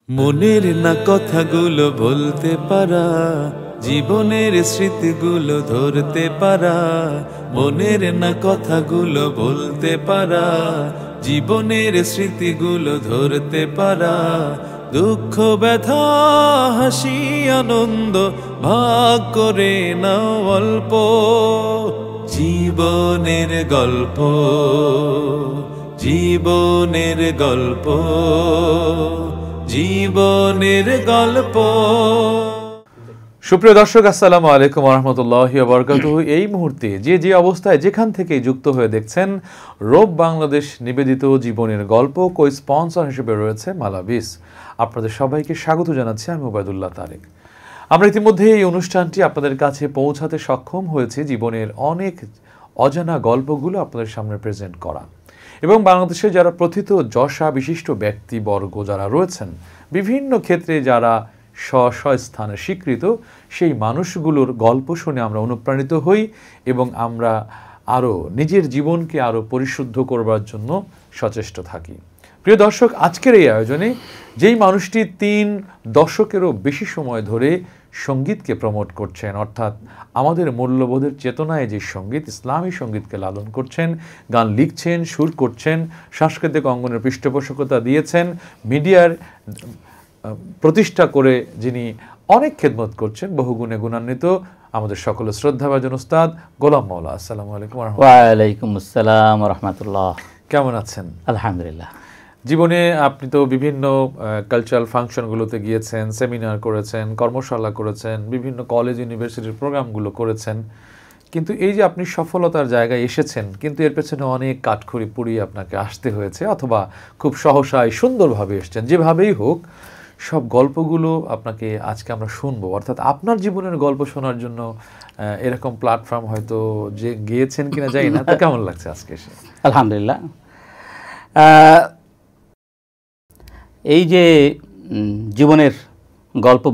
মনের না কথাগুলো বলতে পারা, জীবনের স্মৃতিগুলো ধরতে পারা। মনের না কথাগুলো বলতে পারা, জীবনের স্মৃতিগুলো ধরতে পারা। দুঃখ ব্যথা হাসি আনন্দ ভাগ করে নাও অল্প, জীবনের গল্প, জীবনের গল্প, জীবনের গল্প। সুপ্রিয় দর্শক, আসসালামু আলাইকুম ওয়া রাহমাতুল্লাহি ওয়া বারাকাতুহু। এই মুহূর্তে যে অবস্থায় যেখান থেকে যুক্ত হয়ে দেখছেন, রব বাংলাদেশ নিবেদিত জীবনের গল্প কো স্পন্সর হিসেবে রয়েছে মালাবিস। আপনাদের সবাইকে স্বাগত জানাচ্ছি, আমি ওবায়দুল্লাহ তারেক। আমরা ইতিমধ্যে এই অনুষ্ঠানটি আপনাদের কাছে পৌঁছাতে সক্ষম হয়েছে, জীবনের অনেক অজানা গল্পগুলো আপনাদের সামনে প্রেজেন্ট করা। এবং বাংলাদেশে যারা প্রথিত যশা বিশিষ্ট ব্যক্তিবর্গ যারা রয়েছেন, বিভিন্ন ক্ষেত্রে যারা স্থানে স্বীকৃত, সেই মানুষগুলোর গল্প শুনে আমরা অনুপ্রাণিত হই এবং আমরা আরও নিজের জীবনকে আরও পরিশুদ্ধ করবার জন্য সচেষ্ট থাকি। প্রিয় দর্শক, আজকের এই আয়োজনে যেই মানুষটি 3 দশকেরও বেশি সময় ধরে সঙ্গীতকে প্রমোট করছেন, অর্থাৎ আমাদের মূল্যবোধের চেতনায় যে সঙ্গীত, ইসলামী সঙ্গীতকে লালন করছেন, গান লিখছেন, সুর করছেন, সাংস্কৃতিক অঙ্গনের পৃষ্ঠপোষকতা দিয়েছেন, মিডিয়ার প্রতিষ্ঠা করে যিনি অনেক খেদমত করছেন, বহুগুণে গুণান্বিত, আমাদের সকলের শ্রদ্ধাভাজন উস্তাদ গোলাম মাওলা। আসসালামু আলাইকুম। ওয়া আলাইকুম আসসালাম ওয়া রাহমাতুল্লাহ। কেমন আছেন? আলহামদুলিল্লাহ। জীবনে আপনি তো বিভিন্ন কালচারাল ফাংশনগুলোতে গিয়েছেন, সেমিনার করেছেন, কর্মশালা করেছেন, বিভিন্ন কলেজ ইউনিভার্সিটির প্রোগ্রামগুলো করেছেন, কিন্তু এই যে আপনি সফলতার জায়গায় এসেছেন, কিন্তু এর পেছনে অনেক কাঠখড়ি পুড়িয়ে আপনাকে আসতে হয়েছে, অথবা খুব সহসায় সুন্দরভাবে এসেছেন। যেভাবেই হোক, সব গল্পগুলো আপনাকে আজকে আমরা শুনবো, অর্থাৎ আপনার জীবনের গল্প শোনার জন্য এরকম প্ল্যাটফর্ম হয়তো যে গিয়েছেন কিনা জানি না। তো কেমন লাগছে আজকে এসে? আলহামদুলিল্লাহ। এই যে জীবনের গল্প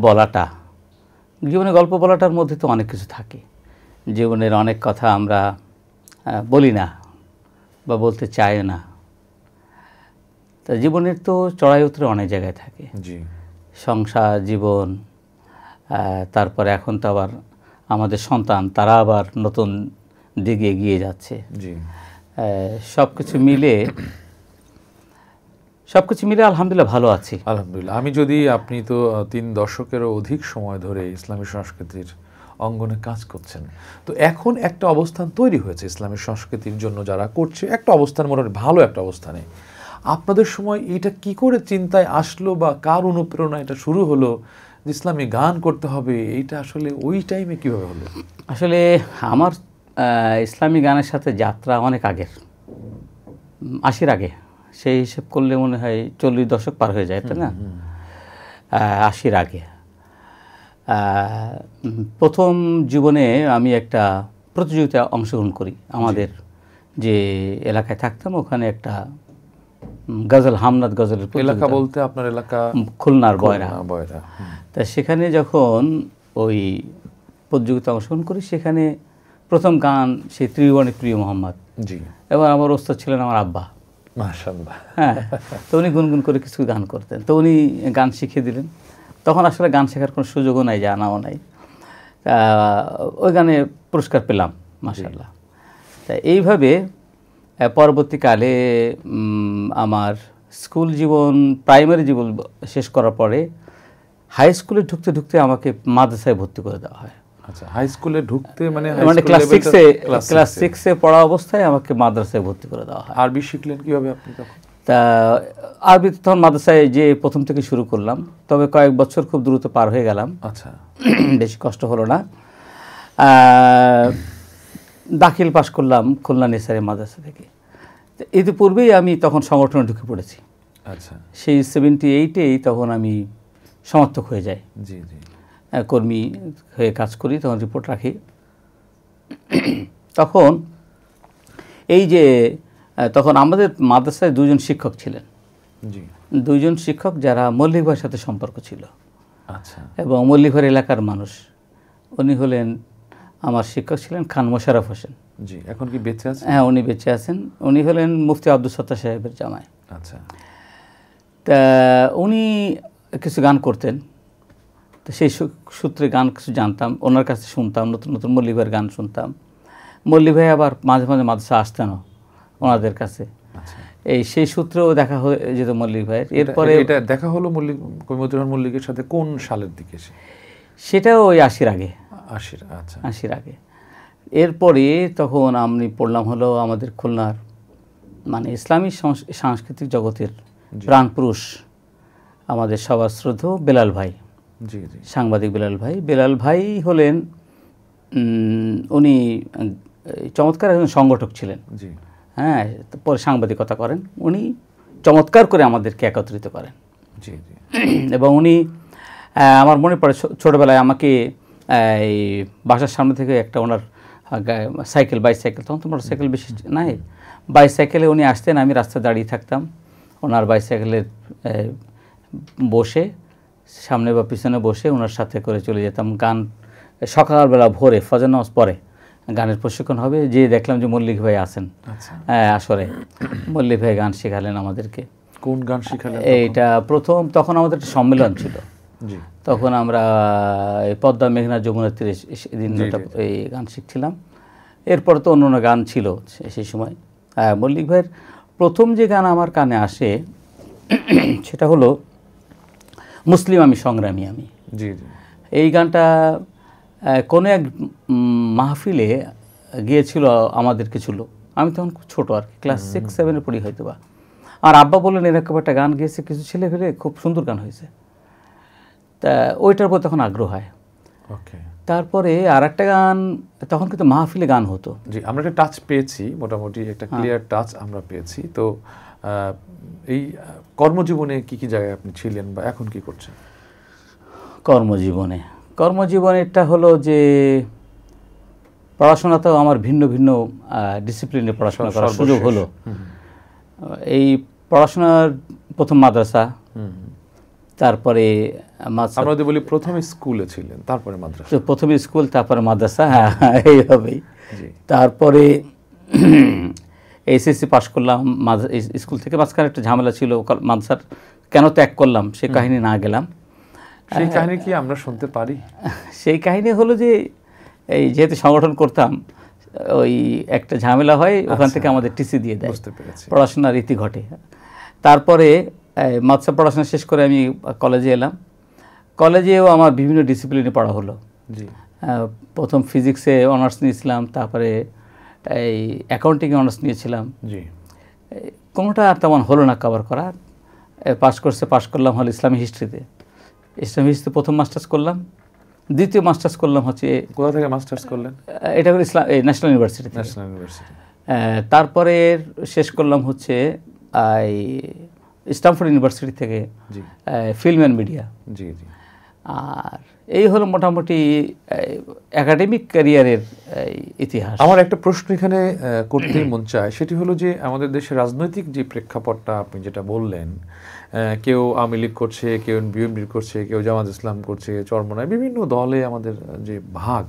বলাটার মধ্যে তো অনেক কিছু থাকে। জীবনের অনেক কথা আমরা বলি না বা বলতে চাই না। তা জীবনের তো চড়াই উতরে অনেক জায়গায় থাকে। জি। সংসার জীবন, তারপরে এখন তো আবার আমাদের সন্তান, তারা আবার নতুন দিকে এগিয়ে যাচ্ছে। জি। সব কিছু মিলে আলহামদুলিল্লাহ ভালো আছি। আলহামদুলিল্লাহ। আপনি তো 3 দশকেরও অধিক সময় ধরে ইসলামী সংস্কৃতির অঙ্গনে কাজ করছেন, তো এখন একটা অবস্থান তৈরি হয়েছে ইসলামী সংস্কৃতির জন্য যারা করছে, একটা অবস্থান, মোটামুটি ভালো একটা অবস্থানে। আপনাদের সময় এটা কি করে চিন্তায় আসলো বা কার অনুপ্রেরণা এটা শুরু হলো যে ইসলামী গান করতে হবে? এইটা আসলে ওই টাইমে কীভাবে হলো? আসলে আমার ইসলামী গানের সাথে যাত্রা অনেক আগের, 80-র আগে। সেই হিসেব করলে মনে হয় 40 দশক পার হয়ে যায়, তাই না? 80-র আগে প্রথম জীবনে আমি একটা প্রতিযোগিতায় অংশগ্রহণ করি। আমাদের যে এলাকায় থাকতাম ওখানে একটা গজল, হামনাদ গজলের এলাকা বলতে আপনার এলাকা খুলনার বয়রা। তা সেখানে যখন ওই প্রতিযোগিতা অংশগ্রহণ করি, সেখানে প্রথম গান সেই ত্রিভুবনে প্রিয় মোহাম্মদ। জি। এবার আমার ওস্তাদ ছিলেন আমার আব্বা। মাশাআল্লাহ। হ্যাঁ, তো উনি গুনগুন করে কিছু গান করতেন, তো উনি গান শিখিয়ে দিলেন। তখন আসলে গান শেখার কোনো সুযোগও নাই, জানাও নাই। ওই গানে পুরস্কার পেলাম, মাশাআল্লাহ। তা এইভাবে পরবর্তীকালে আমার স্কুল জীবন, প্রাইমারি জীবন শেষ করার পরে হাই স্কুলে ঢুকতে আমাকে মাদ্রাসায় ভর্তি করে দেওয়া হয়। আচ্ছা, হাই স্কুলে ঢুকতে মানে ক্লাস 6-এ পড়া অবস্থায় আমাকে মাদ্রাসায় ভর্তি করে দেওয়া হয়। আরবি শিখলেন কিভাবে আপনি তখন? তা আরবি তখন মাদ্রাসায় যে প্রথম থেকে শুরু করলাম, তবে কয়েক বছর খুব দ্রুত পার হয়ে গেলাম। আচ্ছা। বেশি কষ্ট হলো না। দাখিল পাশ করলাম খুলনা নিসারী মাদ্রাসা থেকে। ইতিপূর্বেই আমি তখন সংগঠনে ঢুকে পড়েছি। আচ্ছা। সেই 78-এই তখন আমি সমর্থক হয়ে যাই। জি জি। কর্মী হয়ে কাজ করি, তখন রিপোর্ট রাখি। তখন তখন আমাদের মাদ্রাসায় 2 জন শিক্ষক ছিলেন। জি। 2 জন শিক্ষক যারা মল্লিক ভাইয়ের সাথে সম্পর্ক ছিল। আচ্ছা। এবং মল্লিক ভাইয়ের এলাকার মানুষ। উনি হলেন, আমার শিক্ষক ছিলেন খান মোশাররফ হোসেন। জি। এখন কি বেঁচে আছেন? হ্যাঁ, উনি বেঁচে আছেন। উনি হলেন মুফতি আব্দুল সত্তার সাহেবের জামাই। আচ্ছা। তা উনি কিছু গান করতেন, তো সেই সূত্রে গান কিছু জানতাম, ওনার কাছে শুনতাম, নতুন নতুন মল্লিক ভাইয়ের গান শুনতাম। মল্লিক ভাই আবার মাঝে মাঝে মাদ্রাসা আসতেনও ওনাদের কাছে, সেই সূত্রেও দেখা হয়ে যেত মল্লিক ভাইয়ের। এরপরে এটা দেখা হলো মতিউর রহমান মল্লিকের সাথে কোন সালের দিকে? সেটাও ওই 80-র আগে। 80-র আগে। এরপরে তখন আমি পড়লাম হলো আমাদের খুলনার মানে ইসলামী সাংস্কৃতিক জগতের প্রাণপুরুষ আমাদের সবার শ্রদ্ধেয় বেলাল ভাই, সাংবাদিক বেলাল ভাই হলেন উনি চমৎকার একজন সংগঠক ছিলেন। হ্যাঁ, পরে সাংবাদিকতা করেন। উনি চমৎকার করে আমাদেরকে একত্রিত করেন। এবং উনি আমার মনে পড়ে ছোটোবেলায় আমাকে এই বাসার সামনে থেকে একটা ওনার বাইসাইকেল, তখন তো মোটরসাইকেল বেশি নাই, বাইসাইকেলে উনি আসতেন, আমি রাস্তায় দাঁড়িয়ে থাকতাম, ওনার বাইসাইকেলে বসে সামনে বা পিছনে বসে ওনার সাথে করে চলে যেতাম। গান সকালবেলা ভোরে ফজর নামাজ পরে গানের প্রশিক্ষণ হবে, যে দেখলাম যে মল্লিক ভাই আছেন আসরে, মল্লিক ভাই গান শেখালেন আমাদেরকে। কোন গান শেখালেন? এইটা প্রথম, তখন আমাদের একটা সম্মেলন ছিল, তখন আমরা পদ্মা মেঘনা যমুনা তীরে সেদিন এই গান শিখছিলাম। এরপর তো অন্য অন্য গান ছিল সেই সময়। মল্লিক ভাইয়ের প্রথম যে গান আমার কানে আসে সেটা হলো মুসলিম আমি সংগ্রামী আমি। এই গানটা কোনো এক মাহফিলে গিয়েছিল আমাদের কিছু লোক, আমি তখন খুব ছোটো আর কি, ক্লাস 6-7 পড়ি হয়তো বা। আর আব্বা বললেন এরকম একটা গান গিয়েছে কিছু ছেলে ফেলে, খুব সুন্দর গান হয়েছে। তা ওইটার উপর তখন আগ্রহ হয়। তারপরে আর একটা গান, তখন কিন্তু মাহফিলে গান হতো। আমরা একটা টাচ পেয়েছি, মোটামুটি একটা ক্লিয়ার টাচ আমরা পেয়েছি। তো এই কর্মজীবনে কি কি জায়গায় আপনি ছিলেন বা এখন কি করছেন? কর্মজীবনেরটা হলো যে পড়াশোনাতেও আমার ভিন্ন ভিন্ন ডিসিপ্লিনে পড়াশোনা করার সুযোগ হলো। এই পড়াশোনার প্রথম মাদ্রাসা, তারপরে আমরা যদি বলি প্রথমে স্কুলে ছিলেন, তারপরে মাদ্রাসা। প্রথমে স্কুল, তারপরে মাদ্রাসা, হ্যাঁ এইভাবেই। তারপরে এইচএসসি পাশ করলাম, স্কুল থেকে মাঝখানে একটা ঝামেলা ছিল, মাদ্রাসার কেন ত্যাগ করলাম সে কাহিনী না গেলাম। সেই কাহিনী কি আমরা শুনতে পারি? সেই কাহিনী হলো যে এই যেহেতু সংগঠন করতাম, ওই একটা ঝামেলা হয়, ওখান থেকে আমাদের টিসি দিয়ে দেয়, পড়াশোনার রীতি ঘটে। তারপরে মাদ্রাসা পড়াশোনা শেষ করে আমি কলেজে এলাম। কলেজেও আমার বিভিন্ন ডিসিপ্লিনে পড়া হলো। প্রথম ফিজিক্সে অনার্স নিয়েছিলাম, তারপরে এই অ্যাকাউন্টিংয়ে অনার্স নিয়েছিলাম। কোনোটা আর তেমন হলো না কভার করা। পাশ করলাম হলো ইসলামিক হিস্ট্রিতে। প্রথম মাস্টার্স করলাম, দ্বিতীয় মাস্টার্স করলাম হচ্ছে। কোথা থেকে মাস্টার্স করলেন? এটা হলো ন্যাশনাল ইউনিভার্সিটি। তারপরে শেষ করলাম হচ্ছে স্ট্যামফোর্ড ইউনিভার্সিটি থেকে ফিল্ম অ্যান্ড মিডিয়া। আর এই হলো মোটামুটি একাডেমিক ক্যারিয়ারের ইতিহাস। আমার একটা প্রশ্ন এখানে করতেই মন চায়, সেটি হলো যে আমাদের দেশের রাজনৈতিক যে প্রেক্ষাপটটা আপনি যেটা বললেন, কেউ আওয়ামী লীগ করছে, কেউ বিএনপি করছে, কেউ জামাত ইসলাম করছে, চরমনায় বিভিন্ন দলে আমাদের যে ভাগ,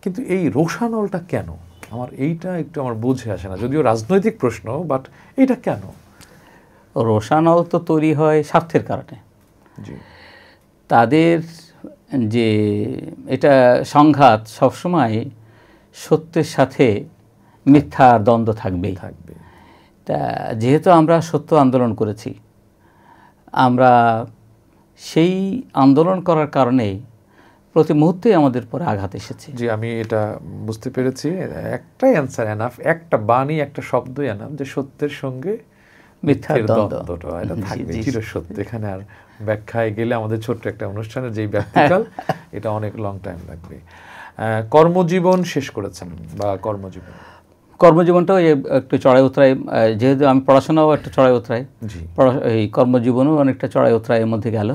কিন্তু এই রোষানলটা কেন? আমার এইটা একটু আমার বুঝে আসে না, যদিও রাজনৈতিক প্রশ্ন, বাট এইটা কেন? রোষানল তো তৈরি হয় স্বার্থের কারণে। তাদের যে এটা সংঘাত সবসময় সত্যের সাথে মিথ্যার দ্বন্দ্ব থাকবেই। তা যেহেতু আমরা সত্য আন্দোলন করেছি, আমরা সেই আন্দোলন করার কারণেই প্রতি মুহূর্তে আমাদের পরে আঘাত এসেছে। জি, আমি এটা বুঝতে পেরেছি। একটাই অ্যান্সার এনাফ, একটা বাণী, একটা শব্দই এনাফ, যে সত্যের সঙ্গে মিথ্যার দ্বন্দ্বটা এটা থাকবে চিরসত্য। এখানে আর ব্যাখ্যায় গেলে আমাদের ছোট্ট একটা অনুষ্ঠানের যেই ব্যাখ্যাকাল, এটা অনেক লং টাইম লাগবে। কর্মজীবন শেষ করেছেন বা কর্মজীবনটাও একটু চড়াই উতরাই, যেহেতু আমি পড়াশোনাও একটা চড়াই উতরাই, এই কর্মজীবনও অনেকটা চড়াই উতরাইয়ের মধ্যে গেল।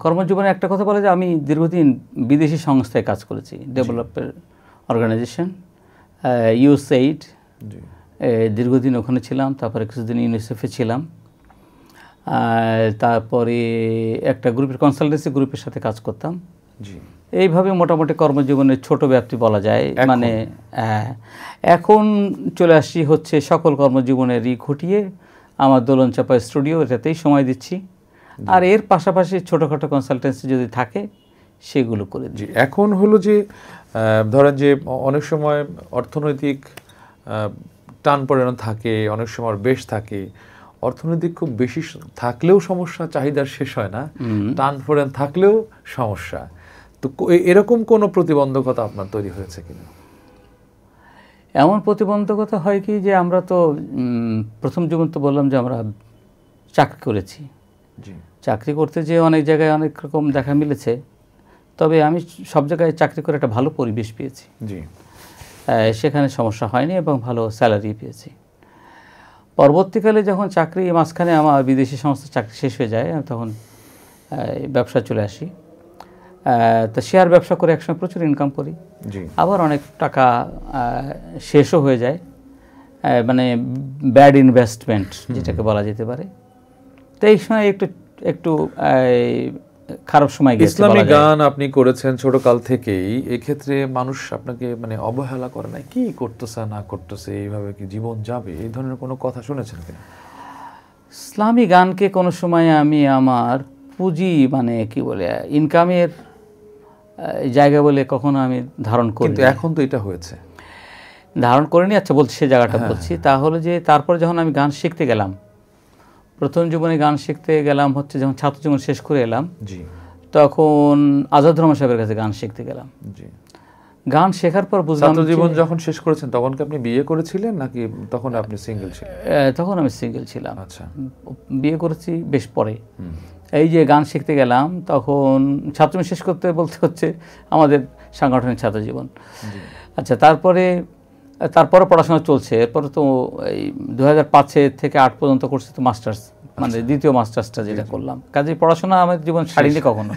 কর্মজীবনে একটা কথা বলে যে আমি দীর্ঘদিন বিদেশি সংস্থায় কাজ করেছি, ডেভেলপমেন্ট অর্গানাইজেশন, ইউএসএইড, দীর্ঘদিন ওখানে ছিলাম। তারপরে কিছুদিন ইউনিসেফে ছিলাম। তারপরে একটা গ্রুপের কনসালটেন্সি গ্রুপের সাথে কাজ করতাম। এইভাবে মোটামুটি কর্মজীবনের ছোট ব্যাপ্তি বলা যায়। মানে এখন চলে আসছি হচ্ছে সকল কর্মজীবনেরই ঘটিয়ে আমার দোলন চাপা স্টুডিও, এটাতেই সময় দিচ্ছি। আর এর পাশাপাশি ছোটোখাটো কনসালটেন্সি যদি থাকে সেগুলো করে জি। এখন হলো যে ধরেন যে অনেক সময় অর্থনৈতিক টানপোড়েন থাকে, অনেক সময় বেশ থাকে। অর্থনৈতিক খুব বেশি থাকলেও সমস্যা, চাহিদার শেষ হয় না, টানপোড়েন থাকলেও সমস্যা। তো এরকম কোনো প্রতিবন্ধকতা আপনার তৈরি হয়েছে কিনা? এমন প্রতিবন্ধকতা হয় কি যে আমরা তো প্রথম জীবন তো বললাম যে আমরা চাকরি করেছি। জি। চাকরি করতে যেয়ে অনেক জায়গায় অনেক রকম দেখা মিলেছে, তবে আমি সব জায়গায় চাকরি করে একটা ভালো পরিবেশ পেয়েছি। জি। সেখানে সমস্যা হয়নি এবং ভালো স্যালারি পেয়েছি। পরবর্তীকালে যখন চাকরি মাঝখানে আমার বিদেশি সংস্থার চাকরি শেষ হয়ে যায়, আমি তখন ব্যবসা চলে আসি। তো শেয়ার ব্যবসা করে একসময় প্রচুর ইনকাম করি, আবার অনেক টাকা শেষও হয়ে যায়, মানে ব্যাড ইনভেস্টমেন্ট যেটাকে বলা যেতে পারে। তো এই সময় একটু একটু খারাপ সময় গেছে। ইসলামী গান আপনি করেছেন ছোটকাল থেকেই, এক্ষেত্রে মানুষ আপনাকে মানে অবহেলা করে না, কি করতেছে না করতেছে, এইভাবে কি জীবন যাবে, এই ধরনের কোনো কথা শুনেছেন কিনা? ইসলামী গানকে কোনো সময় আমি আমার পুঁজি মানে কি বলে ইনকামের জায়গা বলে কখনো আমি ধারণ করি। কিন্তু এখন তো এটা হয়েছে, ধারণ করিনি। আচ্ছা বলছি, সে জায়গাটা বলছি। তাহলে যে তারপরে যখন আমি গান শিখতে গেলাম, প্রথম জীবনে গান শিখতে গেলাম হচ্ছে যখন ছাত্র জীবন শেষ করে এলাম, তখন আজাদ রহমান সাহেবের কাছে গান শিখতে গেলাম। গান শেখার পর বুঝলাম, ছাত্র জীবন যখন শেষ করেছেন তখন কি আপনি বিয়ে করেছিলেন নাকি তখন আপনি সিঙ্গেল ছিলেন? তখন আমি সিঙ্গেল ছিলাম। আচ্ছা। বিয়ে করেছি বেশ পরে। এই যে গান শিখতে গেলাম তখন ছাত্র জীবন শেষ করতে বলতে হচ্ছে আমাদের সাংগঠনিক ছাত্র জীবন। আচ্ছা, তারপরে পড়াশোনা চলছে। এরপরে তো এই 2005 থেকে 8 পর্যন্ত করছি তো মাস্টার্স, মানে দ্বিতীয় মাস্টার্সটা যেটা করলাম। কাজে পড়াশোনা আমার জীবন ছাড়িনি কখনো।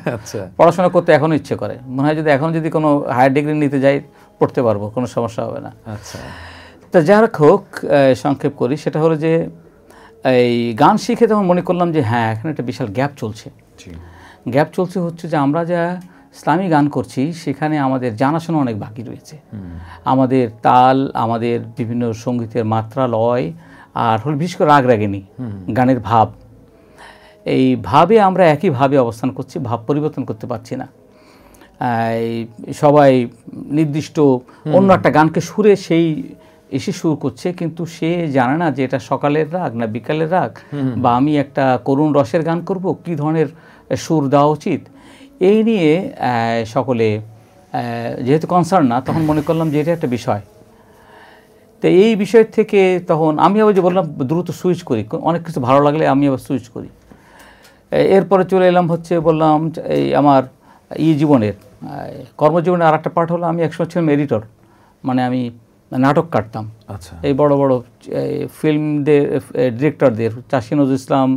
পড়াশোনা করতে এখনও ইচ্ছে করে, মনে হয় যদি এখন যদি কোনো হায়ার ডিগ্রি নিতে যাই পড়তে পারবো, কোনো সমস্যা হবে না। আচ্ছা। তা যার হোক, সংক্ষেপ করি, সেটা হলো যে এই গান শিখে তখন মনে করলাম যে হ্যাঁ, এখানে একটা বিশাল গ্যাপ চলছে। গ্যাপ চলছে হচ্ছে যে আমরা যা ইসলামী গান করছি সেখানে আমাদের জানাশোনা অনেক বাকি রয়েছে। আমাদের তাল, আমাদের বিভিন্ন সঙ্গীতের মাত্রা, লয়, আর হল বিশেষ করে রাগ রাগিনী গানের ভাব, এই ভাবে আমরা একইভাবে অবস্থান করছি, ভাব পরিবর্তন করতে পারছি না। সবাই নির্দিষ্ট অন্য একটা গানকে সুরে সেই এসে সুর করছে, কিন্তু সে জানে না যে এটা সকালের রাগ না বিকালের রাগ, বা আমি একটা করুণ রসের গান করব, কী ধরনের সুর দেওয়া উচিত। এই নিয়ে সকলে যেহেতু কনসার্ন না, তখন মনে করলাম যে এটা একটা বিষয়। তো এই বিষয় থেকে তখন আমি আবার যে বললাম দ্রুত সুইচ করি, অনেক কিছু ভালো লাগলে আমি আবার সুইচ করি। এরপরে চলে এলাম হচ্ছে বললাম এই আমার জীবনের কর্মজীবনের আর একটা পার্ট হলো আমি একসময় ছিলাম এডিটর, মানে আমি নাটক কাটতাম। আচ্ছা। এই বড় বড় ফিল্মদের ডিরেক্টরদের, চাষী নজরুল ইসলাম,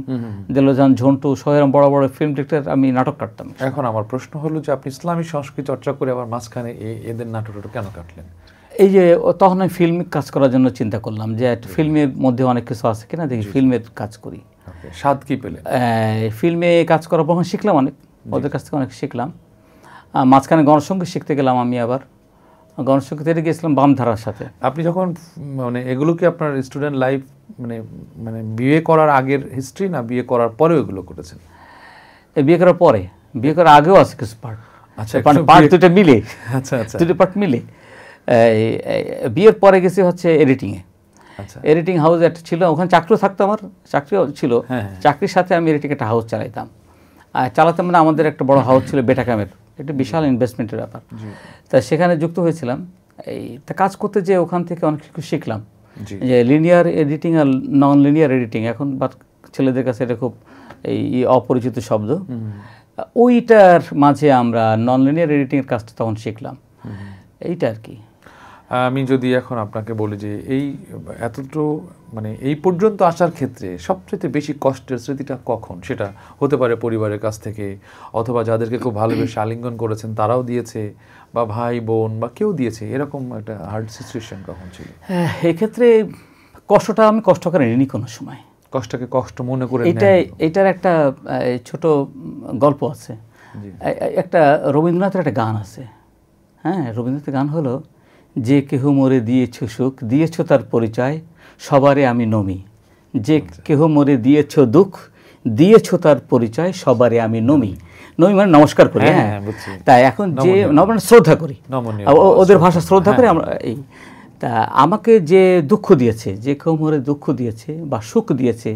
দেলোজান, ঝন্টু, সোহেরাম, বড় বড় ফিল্ম ডিরেক্টর, আমি নাটক কাটতাম। এখন আমার প্রশ্ন হলো যে আপনি ইসলামী সংস্কৃতি চর্চা করে আবার মাঝখানে এদের নাটকটা কেন কাটলেন? এই যে তখন আমি ফিল্ম কাজ করার জন্য চিন্তা করলাম যে একটা ফিল্মের মধ্যে অনেক কিছু আছে কিনা, দেখি ফিল্মের কাজ করি। স্বাদ কি পেলেন? ফিল্মে কাজ করার পর শিখলাম অনেক, ওদের কাছ থেকে অনেক শিখলাম। মাঝখানে গণসঙ্গীত শিখতে গেলাম আমি, আবার গণসঙ্গীতে গিয়েছিলাম বামধারার সাথে। আপনি যখন মানে এগুলো কি আপনার স্টুডেন্ট লাইফ মানে মানে বিয়ে করার আগের হিস্ট্রি না বিয়ে করার পরেও এগুলো করেছেন? বিয়ে করার পরে, বিয়ে করার আগেও আছে কিছু পার্ট। আচ্ছা, পার্ট দুটো মিলে। আচ্ছা আচ্ছা, দুটো পার্ট মিলে। বিয়ের পরে গেছি হচ্ছে এডিটিংয়ে। আচ্ছা। এডিটিং হাউস একটা ছিল, ওখানে চাকরিও থাকতো, আমার চাকরিও ছিল। চাকরির সাথে আমি এডিটিং একটা হাউস চালাইতাম। আর চালাতাম মানে আমাদের একটা বড় হাউস ছিল বেটাকামের, একটা বিশাল ইনভেস্টমেন্টের ব্যাপার। তা সেখানে যুক্ত হয়েছিলাম। তা কাজ করতে যেয়ে ওখান থেকে অনেক কিছু শিখলাম, যে লিনিয়ার এডিটিং আর নন লিনিয়ার এডিটিং। এখন ছেলেদের কাছে এটা খুব এই অপরিচিত শব্দ। ওইটার মাঝে আমরা নন লিনিয়ার এডিটিংয়ের কাজটা তখন শিখলাম। এইটা আর কি। আমি যদি এখন আপনাকে বলি যে এই এতটুকু মানে এই পর্যন্ত আসার ক্ষেত্রে সবচেয়ে বেশি কষ্টের স্মৃতিটা কখন? সেটা হতে পারে পরিবারের কাছ থেকে, অথবা যাদেরকে খুব ভালোবেসে আলিঙ্গন করেছেন তারাও দিয়েছে, বা ভাই বোন বা কেউ দিয়েছে, এরকম একটা হার্ড সিচুয়েশন কখন ছিল? এক্ষেত্রে কষ্টটা আমি কষ্ট করে নিইনি কোনো সময়। কষ্টকে কষ্ট মনে করে এটার একটা ছোট গল্প আছে। একটা রবীন্দ্রনাথের একটা গান আছে, হ্যাঁ, রবীন্দ্রনাথের গান হলো, যে কেহ মোরে দিয়েছ সুখ, দিয়েছ তার পরিচয়, সবারে আমি নমি। যে কেহ মোরে দিয়েছ দুঃখ, দিয়েছো তার পরিচয় সবারে আমি নমি। নমি মানে নমস্কার করি, হ্যাঁ, তাই এখন যে মানে শ্রদ্ধা করি, ওদের ভাষা শ্রদ্ধা করে আমরা এই। তা আমাকে যে দুঃখ দিয়েছে, যে কোমরে দুঃখ দিয়েছে বা সুখ দিয়েছে,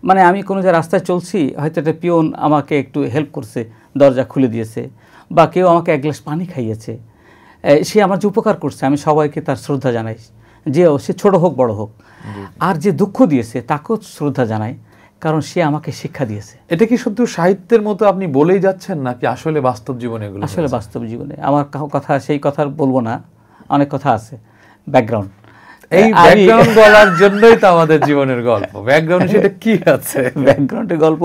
মানে আমি কোনো যে রাস্তায় চলছি, হয়তো একটা পিয়ন আমাকে একটু হেল্প করছে, দরজা খুলে দিয়েছে, বা কেউ আমাকে এক গ্লাস পানি খাইয়েছে, সে আমার যে উপকার করছে, আমি সবাইকে তার শ্রদ্ধা জানাই, যে সে ছোট হোক বড় হোক। আর যে দুঃখ দিয়েছে তাকেও শ্রদ্ধা জানাই, কারণ সে আমাকে শিক্ষা দিয়েছে। এটা কি শুধু সাহিত্যের মতো আপনি বলেই যাচ্ছেন, নাকি আসলে বাস্তব জীবনে এগুলো? আসলে বাস্তব জীবনে আমার কথা, সেই কথা বলবো না, অনেক কথা আছে ব্যাকগ্রাউন্ড। এই ব্যাকগ্রাউন্ড বলার জন্যই তো আমাদের জীবনের গল্প। ব্যাকগ্রাউন্ডে সেটা কি আছে? ব্যাকগ্রাউন্ডের গল্প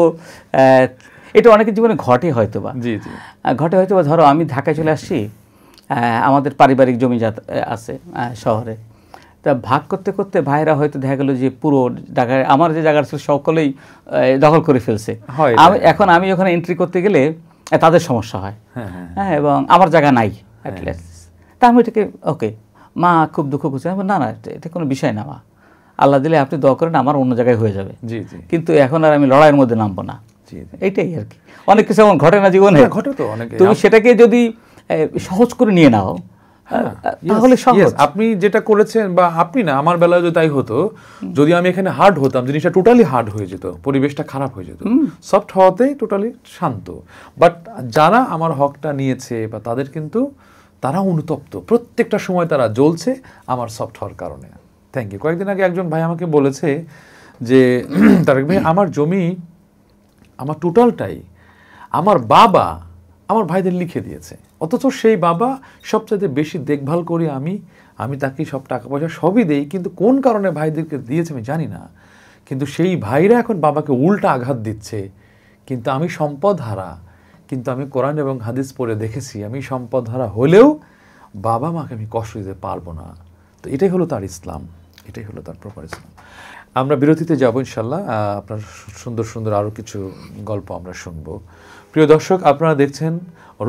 এটা অনেকের জীবনে ঘটে হয়তো বা, ঘটে হয়তো বা। ধরো আমি ঢাকায় চলে আসছি, আমাদের পারিবারিক জমি আছে শহরে, তা ভাগ করতে করতে ভাইরা হয়তো দেখা গেল যে পুরো ঢাকায় আমার যে জায়গা ছিল সকলেই দখল করে ফেলছে। এখন আমি ওখানে এন্ট্রি করতে গেলে তাদের সমস্যা হয়, হ্যাঁ, এবং আমার জায়গা নাই অ্যাটলিস্ট। তা আমি এটাকে ওকে, মা খুব দুঃখ করছে, না না এটা কোনো বিষয় না, মা আল্লাহ দিলে আপনি দোয়া করেন, আমার অন্য জায়গায় হয়ে যাবে, কিন্তু এখন আর আমি লড়াইয়ের মধ্যে নামবো না। এইটাই আর কি। অনেক কিছু এমন ঘটে না জীবনে, ঘটে তো অনেক। তুমি সেটাকে যদি সহজ করে নিয়ে নাও তাহলে সহজ। আপনি যেটা করেছেন, বা আপনি না, আমার বেলায় যদি তাই হতো, যদি আমি এখানে হার্ড হতাম, জিনিসটা টোটালি হার্ড হয়ে যেত, পরিবেশটা খারাপ হয়ে যেত। সফট হওয়াতেই টোটালি শান্ত। বাট যারা আমার হকটা নিয়েছে বা তাদের কিন্তু তারা অনুতপ্ত, প্রত্যেকটা সময় তারা জ্বলছে আমার সফট হওয়ার কারণে। Thank you. কয়েকদিন আগে একজন ভাই আমাকে বলেছে যে তারেক ভাই, আমার জমি, আমার টোটালটাই আমার বাবা আমার ভাইদের লিখে দিয়েছে, অথচ সেই বাবা সবচেয়ে বেশি দেখভাল করি আমি তাকে সব টাকা পয়সা সবই দেই, কিন্তু কোন কারণে ভাইদেরকে দিয়েছে আমি জানি না। কিন্তু সেই ভাইরা এখন বাবাকে উল্টা আঘাত দিচ্ছে, কিন্তু আমি সম্পদ হারা। কিন্তু আমি কোরআন এবং হাদিস পড়ে দেখেছি, আমি সম্পদ হারা হলেও বাবা মাকে আমি কষ্ট দিতে পারবো না। তো এটাই হলো তার ইসলাম, এটাই হলো তার প্রপার ইসলাম। আমরা বিরতিতে যাব ইনশাল্লাহ, আপনার সুন্দর সুন্দর আরও কিছু গল্প আমরা শুনবো। প্রিয় দর্শক, আপনারা দেখছেন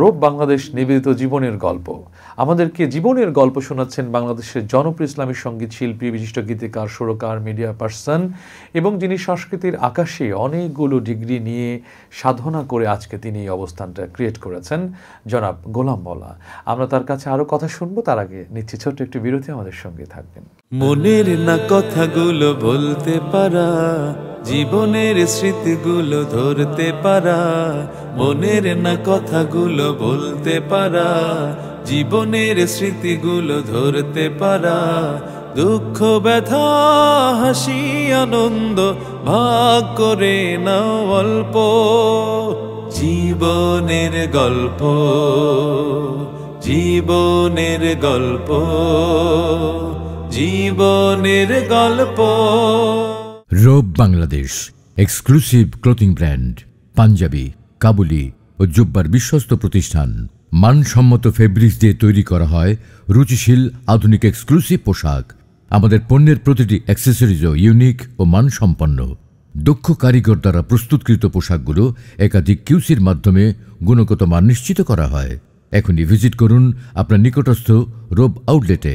রূপ বাংলাদেশ নিবেদিত জীবনের গল্প। আমাদেরকে জীবনের গল্প শোনাচ্ছেন বাংলাদেশের জনপ্রিয় ইসলামী সঙ্গীত শিল্পী, বিশিষ্ট গীতিকার, সুরকার, মিডিয়া পার্সন, এবং যিনি সংস্কৃতির আকাশে অনেকগুলো ডিগ্রি নিয়ে সাধনা করে আজকে তিনি এই অবস্থানটা ক্রিয়েট করেছেন, জনাব গোলাম মওলা। আমরা তার কাছে আরও কথা শুনবো, তার আগে নিচ্ছি ছোট্ট একটি বিরতি, আমাদের সঙ্গে থাকবেন। মনের না কথাগুলো বলতে পারা, জীবনের স্মৃতিগুলো ধরতে পারা, মনের না কথাগুলো বলতে পারা, জীবনের স্মৃতিগুলো ধরতে পারা, দুঃখ ব্যথা হাসি আনন্দ ভাগ করে নাও অল্প, জীবনের গল্প, জীবনের গল্প, জীবনের গল্প। Roop Bangladesh exclusive clothing brand, panjabi, কাবুলি ও জুব্বার বিশ্বস্ত প্রতিষ্ঠান। মানসম্মত ফেব্রিক্স দিয়ে তৈরি করা হয় রুচিশীল আধুনিক এক্সক্লুসিভ পোশাক। আমাদের পণ্যের প্রতিটি অ্যাক্সেসরিজও ইউনিক ও মানসম্পন্ন। দক্ষ কারিগর দ্বারা প্রস্তুতকৃত পোশাকগুলো একাধিক কিউসির মাধ্যমে গুণগত মান নিশ্চিত করা হয়। এখনই ভিজিট করুন আপনার নিকটস্থ রূপ আউটলেটে,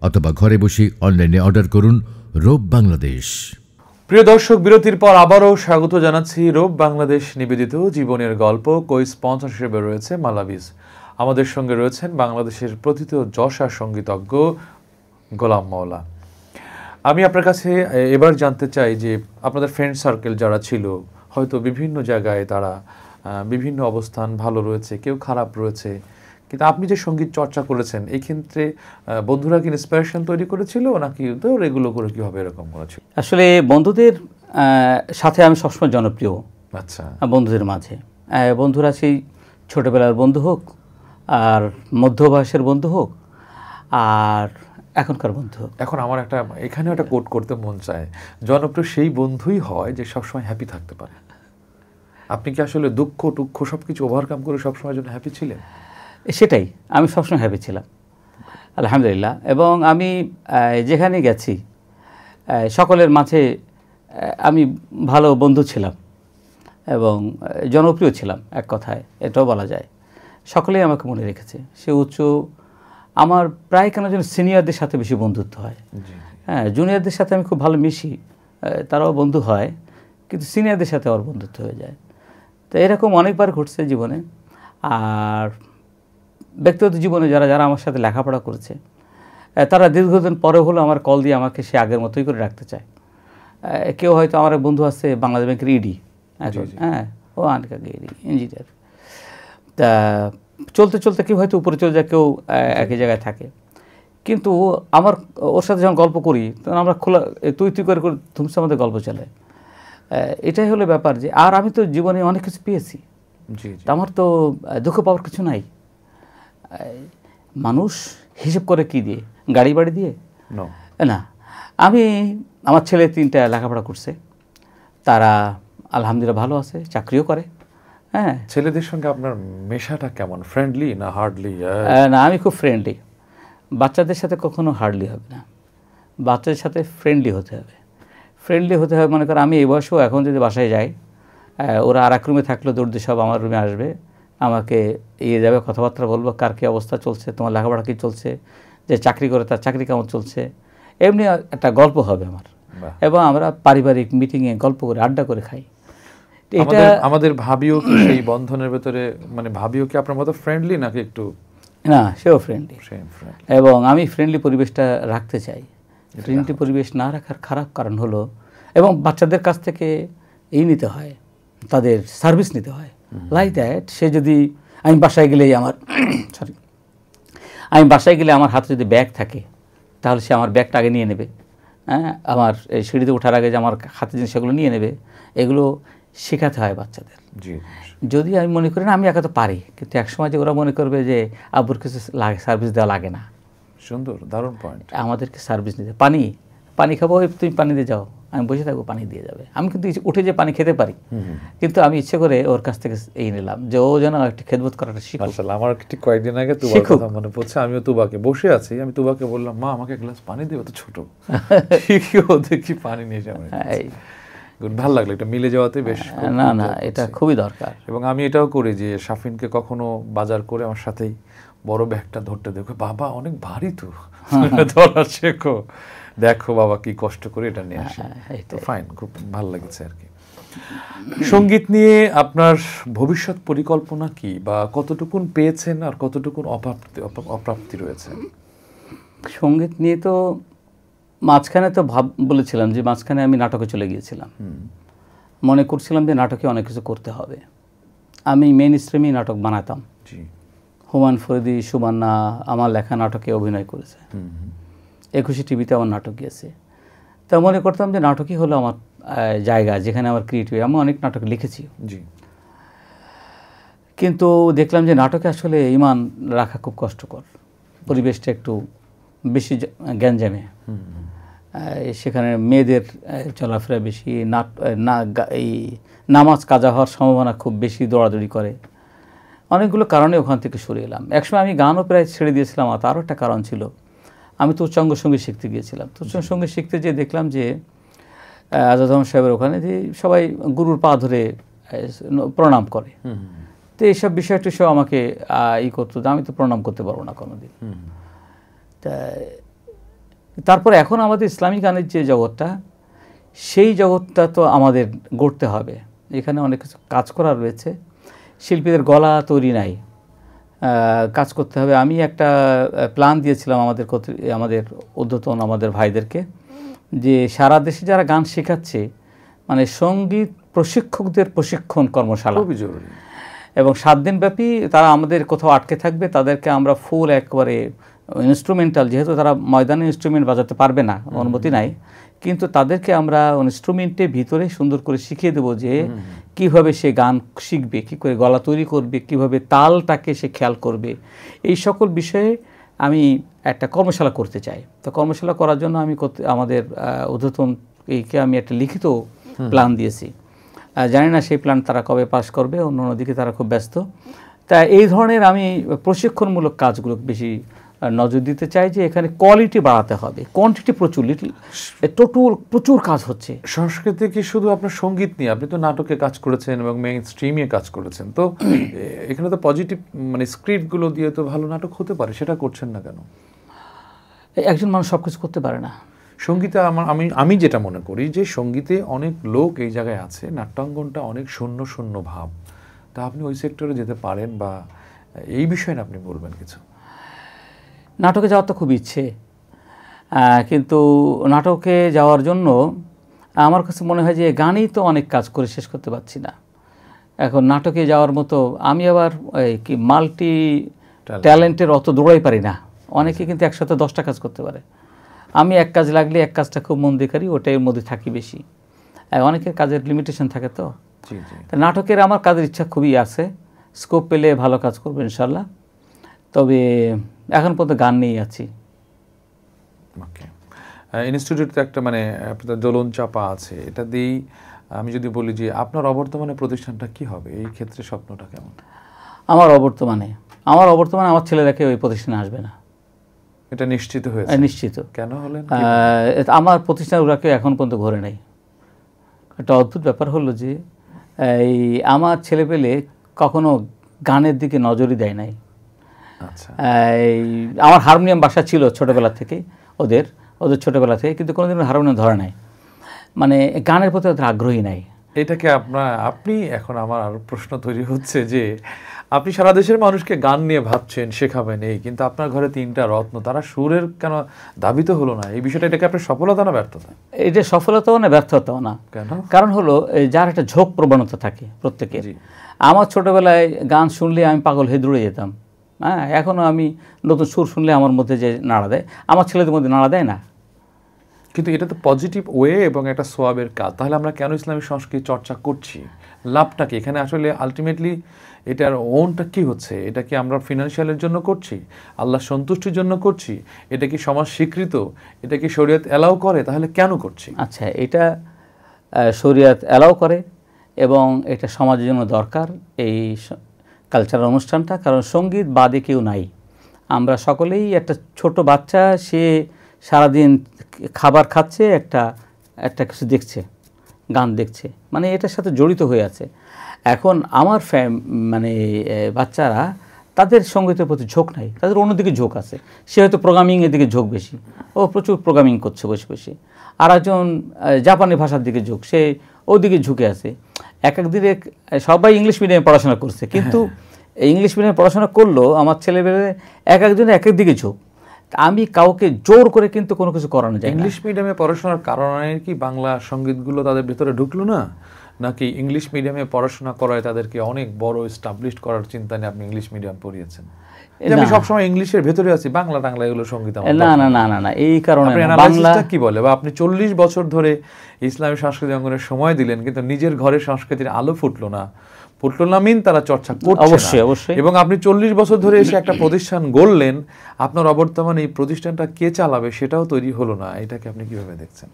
অথবা ঘরে বসে অনলাইনে অর্ডার করুন রূপ বাংলাদেশ। প্রিয় দর্শক, বিরতির পর আবারও স্বাগত জানাচ্ছি রূপ বাংলাদেশ নিবেদিত জীবনের গল্প। কই স্পন্সর হিসেবে রয়েছে মালাবিজ। আমাদের সঙ্গে রয়েছেন বাংলাদেশের প্রথিত যশা সঙ্গীতজ্ঞ গোলাম মওলা। আমি আপনার কাছে এবার জানতে চাই যে আপনাদের ফ্রেন্ড সার্কেল যারা ছিল, হয়তো বিভিন্ন জায়গায় তারা বিভিন্ন অবস্থান ভালো রয়েছে, কেউ খারাপ রয়েছে, কিন্তু আপনি যে সঙ্গীত চর্চা করেছেন এই ক্ষেত্রে বন্ধুরা কি ইন্সপিরেশন তৈরি করেছিল, নাকি তো রেগুলো করে কি হবে এরকম করেছিল? আসলে বন্ধুদের সাথে আমি সবসময় জনপ্রিয়। আচ্ছা, বন্ধুদের মাঝে বন্ধুরা সেই ছোটবেলার বন্ধু হোক, আর মধ্য বয়সের বন্ধু হোক, আর এখনকার বন্ধু হোক। এখন আমার এখানেও একটা কোট করতে মন চায়, জনপ্রিয় সেই বন্ধুই হয় যে সবসময় হ্যাপি থাকতে পারে। আপনি কি আসলে দুঃখ টুক্ষ সব কিছু ওভারকাম করে সবসময় জন্য হ্যাপি ছিলেন? সেটাই, আমি সবসময় হ্যাপি ছিলাম আলহামদুলিল্লাহ। এবং আমি যেখানে গেছি সকলের মাঝে আমি ভালো বন্ধু ছিলাম এবং জনপ্রিয় ছিলাম, এক কথায় এটাও বলা যায়। সকলেই আমাকে মনে রেখেছে। সে আমার প্রায় কেন যেন সিনিয়রদের সাথে বেশি বন্ধুত্ব হয়। হ্যাঁ, জুনিয়রদের সাথে আমি খুব ভালো মিশি, তারাও বন্ধু হয়, কিন্তু সিনিয়রদের সাথে ওর বন্ধুত্ব হয়ে যায়। তো এরকম অনেকবার ঘটছে জীবনে। আর ব্যক্তিগত জীবনে যারা যারা আমার সাথে লেখাপড়া করেছে তারা দীর্ঘদিন পরে হলেও আমার কল দিয়ে আমাকে সে আগের মতোই করে রাখতে চায়। কেউ হয়তো আমার এক বন্ধু আছে বাংলাদেশ ব্যাংকের ইডি এখন, হ্যাঁ, ও অনেক আগে ইডি ইঞ্জিনিয়ার। তা চলতে চলতে কেউ হয়তো উপরে চলে যায়, কেউ একই জায়গায় থাকে। কিন্তু আমার ওর সাথে যখন গল্প করি তখন আমরা খোলা তুই করে ধুমসে আমাদের গল্প চলে। এটাই হলো ব্যাপার যে আর আমি তো জীবনে অনেক কিছু পেয়েছি, আমার তো দুঃখ পাওয়ার কিছু নাই। মানুষ হিসেব করে কি দিয়ে? গাড়ি বাড়ি দিয়ে না। আমি আমার ছেলে 3টা লেখাপড়া করছে, তারা আলহামদুলিল্লাহ ভালো আছে, চাকরিও করে। হ্যাঁ, ছেলেদের সঙ্গে আপনার মেশাটা কেমন? ফ্রেন্ডলি না হার্ডলি? না, আমি খুব ফ্রেন্ডলি। বাচ্চাদের সাথে কখনো হার্ডলি হবে না, বাচ্চাদের সাথে ফ্রেন্ডলি হতে হবে। ফ্রেন্ডলি হতে হবে মনে করো আমি এই বয়সেও এখন যদি বাসায় যাই, ওরা আর এক রুমে থাকলেও দৌড়তে সব আমার রুমে আসবে, আমাকে ইয়ে যাবে, কথাবার্তা বলবো, কার কী অবস্থা চলছে, তোমার লেখাপড়া কী চলছে, যে চাকরি করে তার চাকরি কেমন চলছে, এমনি একটা গল্প হবে আমার। এবং আমরা পারিবারিক মিটিংয়ে গল্প করে আড্ডা করে খাই। এটা আমাদের ভাবিও কি সেই বন্ধনের ভেতরে, মানে ভাবিও কি আপনার মতো ফ্রেন্ডলি নাকি একটু? না, সেও ফ্রেন্ডলি, এবং আমি ফ্রেন্ডলি পরিবেশটা রাখতে চাই। ফ্রেন্ডলি পরিবেশ না রাখার খারাপ কারণ হলো, এবং বাচ্চাদের কাছ থেকে এই নিতে হয়, তাদের সার্ভিস নিতে হয়। লাইক দ্যাট, সে যদি আমি বাসায় গেলেই আমার আমার হাতে যদি ব্যাগ থাকে তাহলে সে আমার ব্যাগটা আগে নিয়ে নেবে। হ্যাঁ, আমার এই সিঁড়িতে ওঠার আগে যে আমার হাতে জিনিস সেগুলো নিয়ে নেবে, এগুলো শেখাতে হয় বাচ্চাদের। যদি আমি মনে করি না আমি একা তো পারি, কিন্তু একসময় যে ওরা মনে করবে যে আব্বুর কিছু সার্ভিস দেওয়া লাগে না। সুন্দর, দারুণ পয়েন্ট। আমাদেরকে সার্ভিস নিতে, পানি খাবো, তুমি পানি দিয়ে যাও, আমি বসে থাকবো, পানি দিয়ে যাবে। আমি কিন্তু উঠে যে পানি খেতে পারি, কিন্তু আমি ইচ্ছে করে ওর কাছ থেকে এই নিলাম যে ও যেন একটু খেদমত করাটা শিখুক। মাশাআল্লাহ, আমার ঠিক কয়েকদিন আগে তুবার কথা মনে পড়ছে। আমিও তুবাকে বসে আছি, আমি তুবাকে বললাম, মা আমাকে এক গ্লাস পানি দিও, তো ছোট ঠিকই ও দেখি পানি নিয়ে যাবে। ভালো লাগলো, এটা মিলে যাওয়াতে বেশ। না, এটা খুবই দরকার। এবং আমি এটাও করি যে শাফিনকে কখনো বাজার করে আমার সাথেই বড় ব্যাগটা ধরতে দেখো, বাবা অনেক ভারী তো, ধরা শেখো, দেখো বাবা কি কষ্ট করে এটা নিয়ে আসে। তো ফাইন, খুব ভালো লাগছে আর কি। সঙ্গীত নিয়ে আপনার ভবিষ্যৎ পরিকল্পনা কি, বা কতটুকুন পেয়েছেন আর কতটুকুন অপ্রাপ্তি রয়েছে? সঙ্গীত নিয়ে তো মাঝখানে তো বলেছিলাম যে মাঝখানে আমি নাটকে চলে গিয়েছিলাম, মনে করছিলাম যে নাটকে অনেক কিছু করতে হবে। আমি মেইন স্ট্রিমই নাটক বানাতাম। হুমায়ুন ফরিদি, সুমান্না আমার লেখা নাটকে অভিনয় করেছে, 21 টিভিতে আমার নাটক গিয়েছে। তা মনে করতাম যে নাটকই হলো আমার জায়গা, যেখানে আমার ক্রিয়েটিভ। আমি অনেক নাটক লিখেছি, কিন্তু দেখলাম যে নাটকে আসলে ইমান রাখা খুব কষ্টকর। পরিবেশটা একটু বেশি গ্যাঞ্জামে, সেখানে মেয়েদের চলাফেরা বেশি, এই নামাজ কাজা হওয়ার সম্ভাবনা খুব বেশি, দৌড়াদৌড়ি করে, অনেকগুলো কারণে ওখান থেকে সরে এলাম। একসময় আমি গানও প্রায় ছেড়ে দিয়েছিলাম। আর তারও একটা কারণ ছিল, আমি তো উচ্চাঙ্গ সঙ্গীত শিখতে গিয়েছিলাম। তো উচ্চাঙ্গ সঙ্গীত শিখতে যেয়ে দেখলাম যে আজাদ আহমদ সাহেবের ওখানে যে সবাই গুরুর পা ধরে প্রণাম করে। তো এইসব বিষয়টি সব আমাকে ই করতো, আমি তো প্রণাম করতে পারবো না কোনোদিন। তা তারপরে এখন আমাদের ইসলামী গানের যে জগৎটা, সেই জগৎটা তো আমাদের গড়তে হবে। এখানে অনেক কিছু কাজ করা রয়েছে, শিল্পীদের গলা তৈরি নাই, কাজ করতে হবে। আমি একটা প্ল্যান দিয়েছিলাম আমাদের ঊর্ধ্বতন আমাদের ভাইদেরকে, যে সারা দেশে যারা গান শেখাচ্ছে, মানে সঙ্গীত প্রশিক্ষকদের প্রশিক্ষণ কর্মশালা খুবই জরুরি, এবং 7 দিনব্যাপী তারা আমাদের কোথাও আটকে থাকবে। তাদেরকে আমরা ফুল একবারে ইনস্ট্রুমেন্টাল, যেহেতু তারা ময়দানে ইনস্ট্রুমেন্ট বাজাতে পারবে না, অনুমতি নাই, কিন্তু তাদেরকে আমরা ইনস্ট্রুমেন্টের ভিতরে সুন্দর করে শিখিয়ে দেবো যে কিভাবে সে গান শিখবে, কী করে গলা তৈরি করবে, কিভাবে তালটাকে সে খেয়াল করবে। এই সকল বিষয়ে আমি একটা কর্মশালা করতে চাই। তো কর্মশালা করার জন্য আমি আমাদের ঊর্ধ্বতন এইকে আমি একটা লিখিত প্ল্যান দিয়েছি। জানি না সেই প্ল্যান তারা কবে পাস করবে, অন্যদিকে তারা খুব ব্যস্ত। তা এই ধরনের আমি প্রশিক্ষণমূলক কাজগুলো বেশি নজর দিতে চাই, যে এখানে কোয়ালিটি বাড়াতে হবে, কোয়ান্টিটি প্রচুর কাজ হচ্ছে। সংস্কৃতি কি শুধু আপনার সঙ্গীত নিয়ে? আপনি তো নাটকে কাজ করেছেন এবং মেইন স্ট্রিমে কাজ করেছেন, তো এখানে তো পজিটিভ মানে স্ক্রিপ্টগুলো দিয়ে তো ভালো নাটক হতে পারে, সেটা করছেন না কেন? একজন মানুষ সব কিছু করতে পারে না। সঙ্গীতে আমি যেটা মনে করি যে সঙ্গীতে অনেক লোক এই জায়গায় আছে, নাট্যাঙ্গনটা অনেক শূন্য শূন্য ভাব। তা আপনি ওই সেক্টরে যেতে পারেন বা এই বিষয়ে আপনি বলবেন কিছু? নাটকে যাওয়ার তো খুব ইচ্ছে, কিন্তু নাটকে যাওয়ার জন্য আমার কাছে মনে হয় যে গানই তো অনেক কাজ করে শেষ করতে পারছি না। এখন নাটকে যাওয়ার মতো আমি আবার কি মাল্টি ট্যালেন্টের অত দৌড়াই পারি না। অনেকে কিন্তু একসাথে 10টা কাজ করতে পারে। আমি এক কাজ লাগলে এক কাজটা খুব মন দিয়ে করি, ওটার মধ্যে থাকি বেশি। অনেকের কাজের লিমিটেশন থাকে তো। নাটকের আমার কাজের ইচ্ছা খুবই আছে, স্কোপ পেলে ভালো কাজ করবো ইনশাল্লাহ। তবে এখন পর্যন্ত গান নিয়েই আছি। ওকে, ইনস্টিটিউটে একটা মানে আপনার দোলন চাপা আছে, এটা দিয়েই আমি যদি বলি যে আপনার অবর্তমানে প্রতিষ্ঠানটা কি হবে, এই ক্ষেত্রে স্বপ্নটা কেমন? আমার অবর্তমানে আমার ছেলেরাকে ওই প্রতিষ্ঠানে আসবে না, এটা নিশ্চিত হয়েছে? নিশ্চিত। কেন হলেন? আমার প্রতিষ্ঠান ওরাকে এখন পর্যন্ত ঘরে নাই। একটা অদ্ভুত ব্যাপার হলো যে এই আমার ছেলেপেলে কখনো গানের দিকে নজরই দেয় নাই। আচ্ছা, আমার হারমোনিয়াম বাসা ছিল ছোটোবেলা থেকে, ওদের ছোটোবেলা থেকে, কিন্তু কোনোদিন হারমোনিয়াম ধরে নাই, মানে গানের প্রতি ওদের আগ্রহী নাই। এটাকে আপনি এখন আমার আরো প্রশ্ন তৈরি হচ্ছে যে আপনি সারা দেশের মানুষকে গান নিয়ে ভাবছেন, শেখাবেন এই, কিন্তু আপনার ঘরে 3টা রত্ন, তারা সুরের কেন দাবিত হলো না? এই বিষয়টা এটাকে আপনার সফলতা না ব্যর্থতা? এটা সফলতাও না ব্যর্থতাও না। কেন? কারণ হলো যার একটা ঝোঁক প্রবণতা থাকে প্রত্যেকের। আমার ছোটোবেলায় গান শুনলে আমি পাগল হয়ে দৌড়ে যেতাম। হ্যাঁ, এখনও আমি নতুন সুর শুনলে আমার মধ্যে যে নাড়া দেয়, আমার ছেলেদের মধ্যে নাড়া দেয় না। কিন্তু এটা তো পজিটিভ ওয়ে এবং একটা সোয়াবের কাজ। তাহলে আমরা কেন ইসলামী সংস্কৃতি চর্চা করছি? লাভটা কি এখানে? আসলে আলটিমেটলি এটার ওনটা কি হচ্ছে? এটা কি আমরা ফিনান্সিয়ালের জন্য করছি, আল্লাহ সন্তুষ্টির জন্য করছি? এটা কি সমাজ স্বীকৃত? এটা কি শরীয়ত অ্যালাউ করে? তাহলে কেন করছি? আচ্ছা, এটা শরীয়ত অ্যালাউ করে এবং এটা সমাজের জন্য দরকার এই কালচারাল অনুষ্ঠানটা। কারণ সঙ্গীত বাদে কেউ নাই। আমরা সকলেই একটা ছোট বাচ্চা, সে সারাদিন খাবার খাচ্ছে, একটা কিছু দেখছে, গান দেখছে, মানে এটার সাথে জড়িত হয়ে আছে। এখন আমার মানে বাচ্চারা, তাদের সঙ্গীতের প্রতি ঝোঁক নাই, তাদের অন্যদিকে ঝোঁক আছে। সে হয়তো প্রোগ্রামিংয়ের দিকে ঝোঁক বেশি, ও প্রচুর প্রোগ্রামিং করছে বসে বসে। আর একজন জাপানি ভাষার দিকে ঝোঁক, সে ওদিকে ঝুঁকে আছে। এক দিনে সবাই ইংলিশ মিডিয়ামে পড়াশোনা করছে, কিন্তু ইংলিশ মিডিয়ামে পড়াশোনা করলেও আমার ছেলেমেয়ে একজনে এক দিকে ঝোঁক। আমি কাউকে জোর করে কিন্তু কোনো কিছু করানো যায় না। ইংলিশ মিডিয়ামে পড়াশোনার কারণে কি বাংলা সঙ্গীতগুলো তাদের ভেতরে ঢুকলো না, নাকি ইংলিশ মিডিয়ামে পড়াশোনা করায় তাদেরকে অনেক বড় এস্টাবলিশড করার চিন্তা নিয়ে আপনি ইংলিশ মিডিয়াম পড়িয়েছেন? আমি সবসময় ইংলিশের ভেতরে আছি, বাংলা টাংলা এগুলো সঙ্গীত না, এই কারণে বাংলা কি বলে? বা আপনি 40 বছর ধরে ইসলামী সংস্কৃতি অঙ্গনের সময় দিলেন, কিন্তু নিজের ঘরের সংস্কৃতির আলো ফুটলো না মিন তারা চর্চা করছে। অবশ্যই অবশ্যই। এবং আপনি 40 বছর ধরে এসে একটা প্রতিষ্ঠান গড়লেন, আপনার অবর্তমানে এই প্রতিষ্ঠানটা কে চালাবে সেটাও তৈরি হলো না। এটাকে আপনি কিভাবে দেখছেন?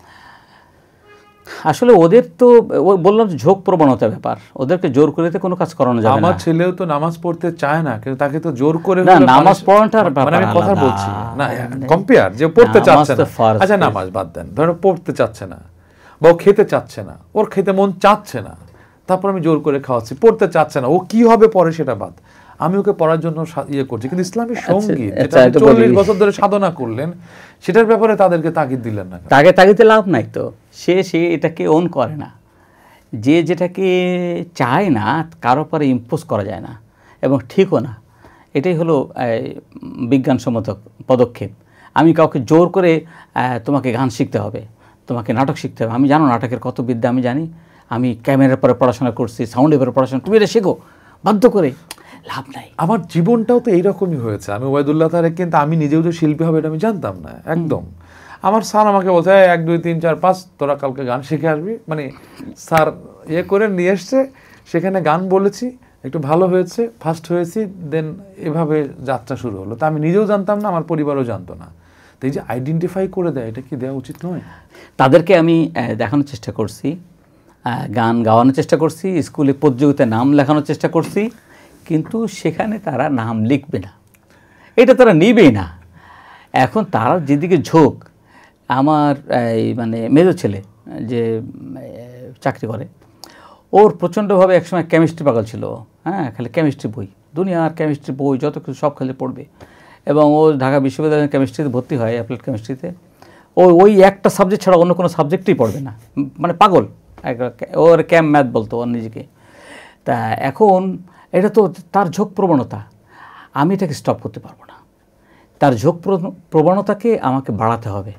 আসলে ওদের তো বললাম ঝোঁক প্রবণতা ব্যাপার, ওদেরকে জোর করে কোনো কাজ করানো যাবে না। আমার ছেলেও তো নামাজ পড়তে চায় না, কিন্তু তাকে তো জোর করে নামাজ পড়ানোর মানে আমি কথা বলছি না, কম্পেয়ার যে পড়তে চাচ্ছে না। আচ্ছা, নামাজ বাদ দেন, ধরো পড়তে চাচ্ছে না বা ও খেতে চাচ্ছে না, ওর খেতে মন চাচ্ছে না, তারপর আমি জোর করে খাওয়াচ্ছি, পড়তে চাচ্ছে না, ও কি হবে পরে সেটা বাদ, আমি ওকে পড়ার জন্য ইয়ে করছি। কিন্তু ইসলামী সঙ্গীত যেটা 40 বছর ধরে সাধনা করলেন, সেটার ব্যাপারে তাদেরকে তাগিদ দিলেন না। তাগিদে লাভ নাই তো, সে এটাকে ওন করে না। যে যেটাকে চায় না কারো পরে ইম্পোজ করা যায় না, এবং ঠিকও না। এটাই হলো বিজ্ঞানসম্মত পদক্ষেপ। আমি কাউকে জোর করে তোমাকে গান শিখতে হবে, তোমাকে নাটক শিখতে হবে, আমি জানো নাটকের কত বিদ্যা আমি জানি, আমি ক্যামেরার পরে পড়াশোনা করছি, সাউন্ডের পরে পড়াশোনা, তুমি এটা শেখো, বাধ্য করে লাভ নাই। আমার জীবনটাও তো এইরকমই হয়েছে। আমি ওবায়দুল্লাহ তারেক, কিন্তু আমি নিজেও যে শিল্পী হবে এটা আমি জানতাম না একদম। আমার স্যার আমাকে বলছে 1 2 3 4 5 তোরা কালকে গান শিখে আসবি, মানে স্যার ইয়ে করে নিয়ে এসছে, সেখানে গান বলেছি, একটু ভালো হয়েছে, ফার্স্ট হয়েছি, দেন এভাবে যাত্রা শুরু হলো। তা আমি নিজেও জানতাম না, আমার পরিবারও জানতো না। তো এই যে আইডেন্টিফাই করে দেয়, এটা কি দেওয়া উচিত নয়? তাদেরকে আমি দেখানোর চেষ্টা করছি, গান গাওয়ানোর চেষ্টা করছি, স্কুলে প্রতিযোগিতায় নাম লেখানোর চেষ্টা করছি, কিন্তু সেখানে তারা নাম লিখবে না, এটা তারা নিবেই না। এখন তারা যেদিকে ঝোঁক, আমার মানে মেজো ছেলে যে চাকরি করে, ওর প্রচণ্ডভাবে একসময় কেমিস্ট্রি পাগল ছিল। হ্যাঁ, খালি কেমিস্ট্রি বই, দুনিয়ার কেমিস্ট্রি বই যত কিছু সব খালি পড়বে। এবং ও ঢাকা বিশ্ববিদ্যালয়ের কেমিস্ট্রিতে ভর্তি হয়, অ্যাপ্লাইড কেমিস্ট্রিতে। ওই একটা সাবজেক্ট ছাড়া অন্য কোনো সাবজেক্টই পড়বে না, মানে পাগল, ওর ক্যাম্প ম্যাথ বলতো ওর নিজেকে। তা এখন এটা তো তার ঝোঁক প্রবণতা, আমি এটাকে স্টপ করতে পারবো না। তার ঝোঁক প্রবণতাকে আমাকে বাড়াতে হবে,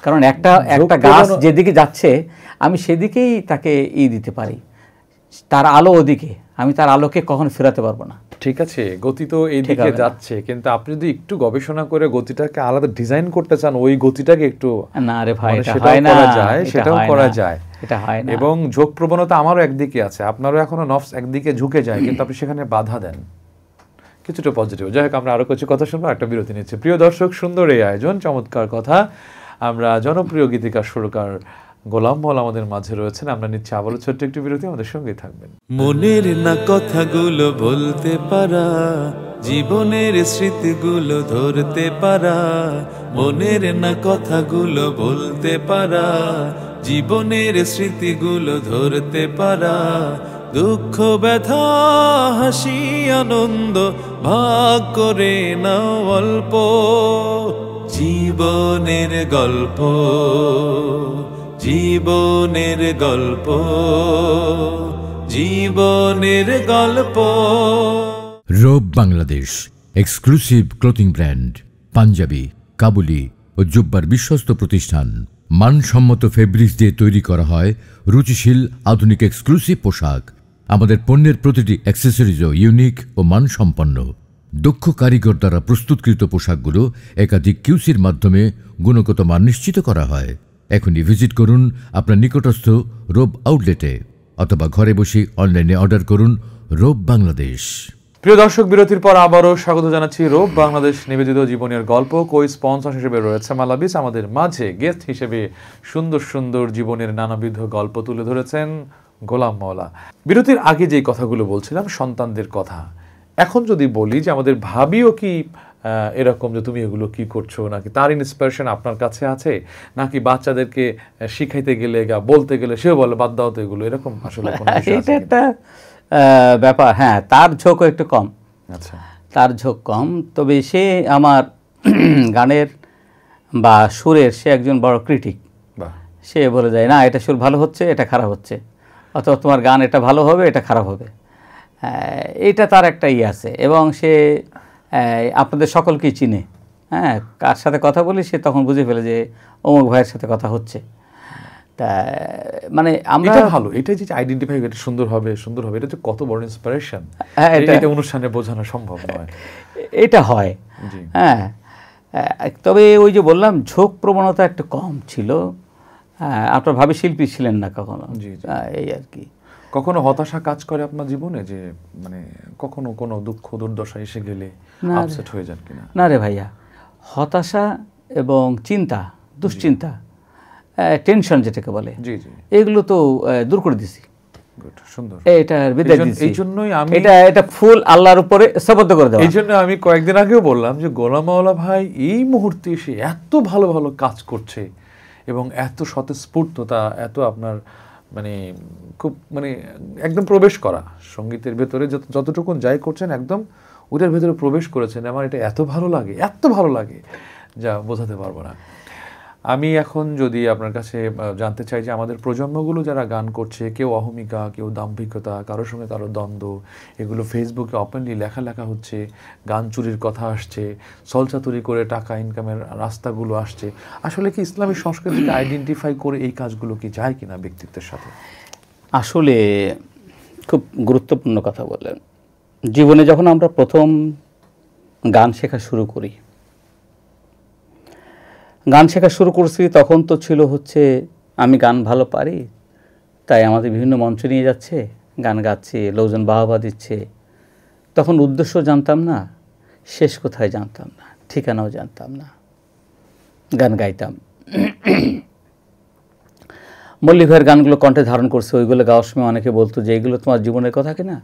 কারণ একটা গাছ যেদিকে যাচ্ছে আমি সেদিকেই তাকে দিতে পারি, তার আলো ওদিকে, আমি তার আলোকে কখনো ফেরাতে পারবো না। ঠিক আছে, গতি তো এই দিকে যাচ্ছে, কিন্তু আপনি যদি একটু গবেষণা করে গতিটাকে আলাদা ডিজাইন করতে চান, ওই গতিটাকে একটু না রে ভাই, সেটাও করা যায়, এটা হয় না। এবং ঝোঁক প্রবণতা আমারও একদিকে আছে, আপনারও এখনো নফস একদিকে ঝুঁকে যায়, কিন্তু আপনি সেখানে বাধা দেন, কিছুটা পজিটিভ। যাই হোক, আমরা আরো কিছু কথা শুনবো, একটা বিরতি নিচ্ছি। প্রিয় দর্শক, সুন্দর এই আয়োজন, চমৎকার কথা। আমরা জনপ্রিয় গীতিকার সুরকার গোলাম মওলা আমাদের মাঝে রয়েছেন। আমরা নিচ্ছি আবারও ছোট্ট একটি বিরতি, আমাদের সঙ্গেই থাকবেন। মনের না কথাগুলো বলতে পারা, জীবনের স্মৃতিগুলো ধরতে পারা, মনের না কথাগুলো বলতে পারা, জীবনের স্মৃতিগুলো ধরতে পারা, দুঃখ ব্যথা হাসি আনন্দ ভাগ করে নাও অল্প, জীবনের গল্প, জীবনের গল্প, জীবনের গল্প। রোব Bangladesh exclusive clothing brand, panjabi, কাবুলি ও জুব্বার বিশ্বস্ত প্রতিষ্ঠান। মানসম্মত ফেব্রিক্স দিয়ে তৈরি করা হয় রুচিশীল আধুনিক এক্সক্লুসিভ পোশাক। আমাদের পণ্যের প্রতিটি অ্যাক্সেসরিজও ইউনিক ও মানসম্পন্ন। দক্ষ কারিগর দ্বারা প্রস্তুতকৃত পোশাকগুলো একাধিক কিউসির মাধ্যমে গুণগত মান নিশ্চিত করা হয়। এখনই ভিজিট করুন আপনার নিকটস্থ রোব আউটলেটে, অথবা ঘরে বসে অনলাইনে অর্ডার করুন রোব বাংলাদেশ। প্রিয় দর্শক, বিরতির পর আবারও স্বাগত জানাচ্ছি। রোব বাংলাদেশ নিবেদিত জীবনের গল্প কই স্পন্সর হিসেবে রয়েছে মালাবিস। আমাদের মাঝে গেস্ট হিসেবে সুন্দর সুন্দর জীবনের নানাবিধ গল্প তুলে ধরেছেন গোলাম মওলা। বিরতির আগে যে কথাগুলো বলছিলাম সন্তানদের কথা, এখন যদি বলি যে আমাদের ভাবিও কি এরকম যে তুমি এগুলো কি করছো, নাকি তার ইন্সপিরেশন আপনার কাছে আছে, নাকি বাচ্চাদেরকে শিখাইতে গেলে বলতে গেলে সেও বলে বাদ দাও তো এগুলো, এরকম আসলে এটা একটা ব্যাপার। হ্যাঁ, তার ঝোঁকও একটু কম। আচ্ছা, তার ঝোঁক কম, তবে সে আমার গানের বা সুরের সে একজন বড় ক্রিটিক। সে বলে যায় না এটা সুর ভালো হচ্ছে, এটা খারাপ হচ্ছে, অথবা তোমার গান এটা ভালো হবে, এটা খারাপ হবে। এইটা তার একটা আছে, এবং সে আপনাদের সকলকেই চিনে। হ্যাঁ, কার সাথে কথা বলি সে তখন বুঝে ফেলে যে অমুক ভাইয়ের সাথে কথা হচ্ছে। তা মানে আমরা ভালো, এটা যে আইডেন্টিফাই এটা সুন্দর হবে, সুন্দর হবে, এটা তো কত বড় ইন্সপিরেশন। এটা অনুষ্ঠানে বোঝানো সম্ভব নয়, এটা হয়। হ্যাঁ, তবে ওই যে বললাম ঝোঁক প্রবণতা একটু কম ছিল। আপনার ভাবি শিল্পী ছিলেন না কখনো, এই আর কি। কখনো হতাশা কাজ করে আপনার জীবনে, যে মানে কখনো কোনো দুঃখ দুর্দশা এসে গেলে আপসেট হয়ে যান কিনা? না রে ভাইয়া, হতাশা এবং চিন্তা, দুশ্চিন্তা, টেনশন যেটাকে বলে, এগুলো তো দূর করে দিছি। সুন্দর, এটার বিদায় দিছি। এইজন্যই আমি এটা ফুল আল্লাহর উপরে সবদ্ধ করে দেওয়া। এইজন্য আমি কয়েকদিন আগেও বললাম যে গোলাম মওলা ভাই এই মুহূর্তে এসে এত ভালো ভালো কাজ করছে এবং এত স্বতঃস্ফূর্ততা, এত আপনার মানে খুব মানে একদম প্রবেশ করা সঙ্গীতের ভেতরে যতটুকুন যাই করছেন একদম ওটার ভেতরে প্রবেশ করেছেন। আমার এটা এত ভালো লাগে যা বোঝাতে পারবো না। আমি এখন যদি আপনার কাছে জানতে চাই যে আমাদের প্রজন্মগুলো যারা গান করছে, কেউ অহমিকা, কেউ দাম্ভিকতা, কারোর সঙ্গে কারো দ্বন্দ্ব, এগুলো ফেসবুকে ওপেনলি লেখা হচ্ছে, গান চুরির কথা আসছে, সলচাতুরি করে টাকা ইনকামের রাস্তাগুলো আসছে। আসলে কি ইসলামী সংস্কৃতিকে আইডেন্টিফাই করে এই কাজগুলো কি যায় কিনা ব্যক্তিত্বের সাথে? আসলে খুব গুরুত্বপূর্ণ কথা বললেন। জীবনে যখন আমরা প্রথম গান শেখা শুরু করছি তখন তো ছিল হচ্ছে আমি গান ভালো পারি, তাই আমাদের বিভিন্ন মঞ্চ নিয়ে যাচ্ছে, গান গাচ্ছি, লোকজন বাহবা দিচ্ছে। তখন উদ্দেশ্য জানতাম না, শেষ কোথায় জানতাম না, ঠিকানাও জানতাম না, গান গাইতাম। মল্লিক ভাইয়ের গানগুলো কণ্ঠে ধারণ করছে, ওইগুলো গাওয়ার সময় অনেকে বলতো যে এইগুলো তোমার জীবনের কথা কিনা।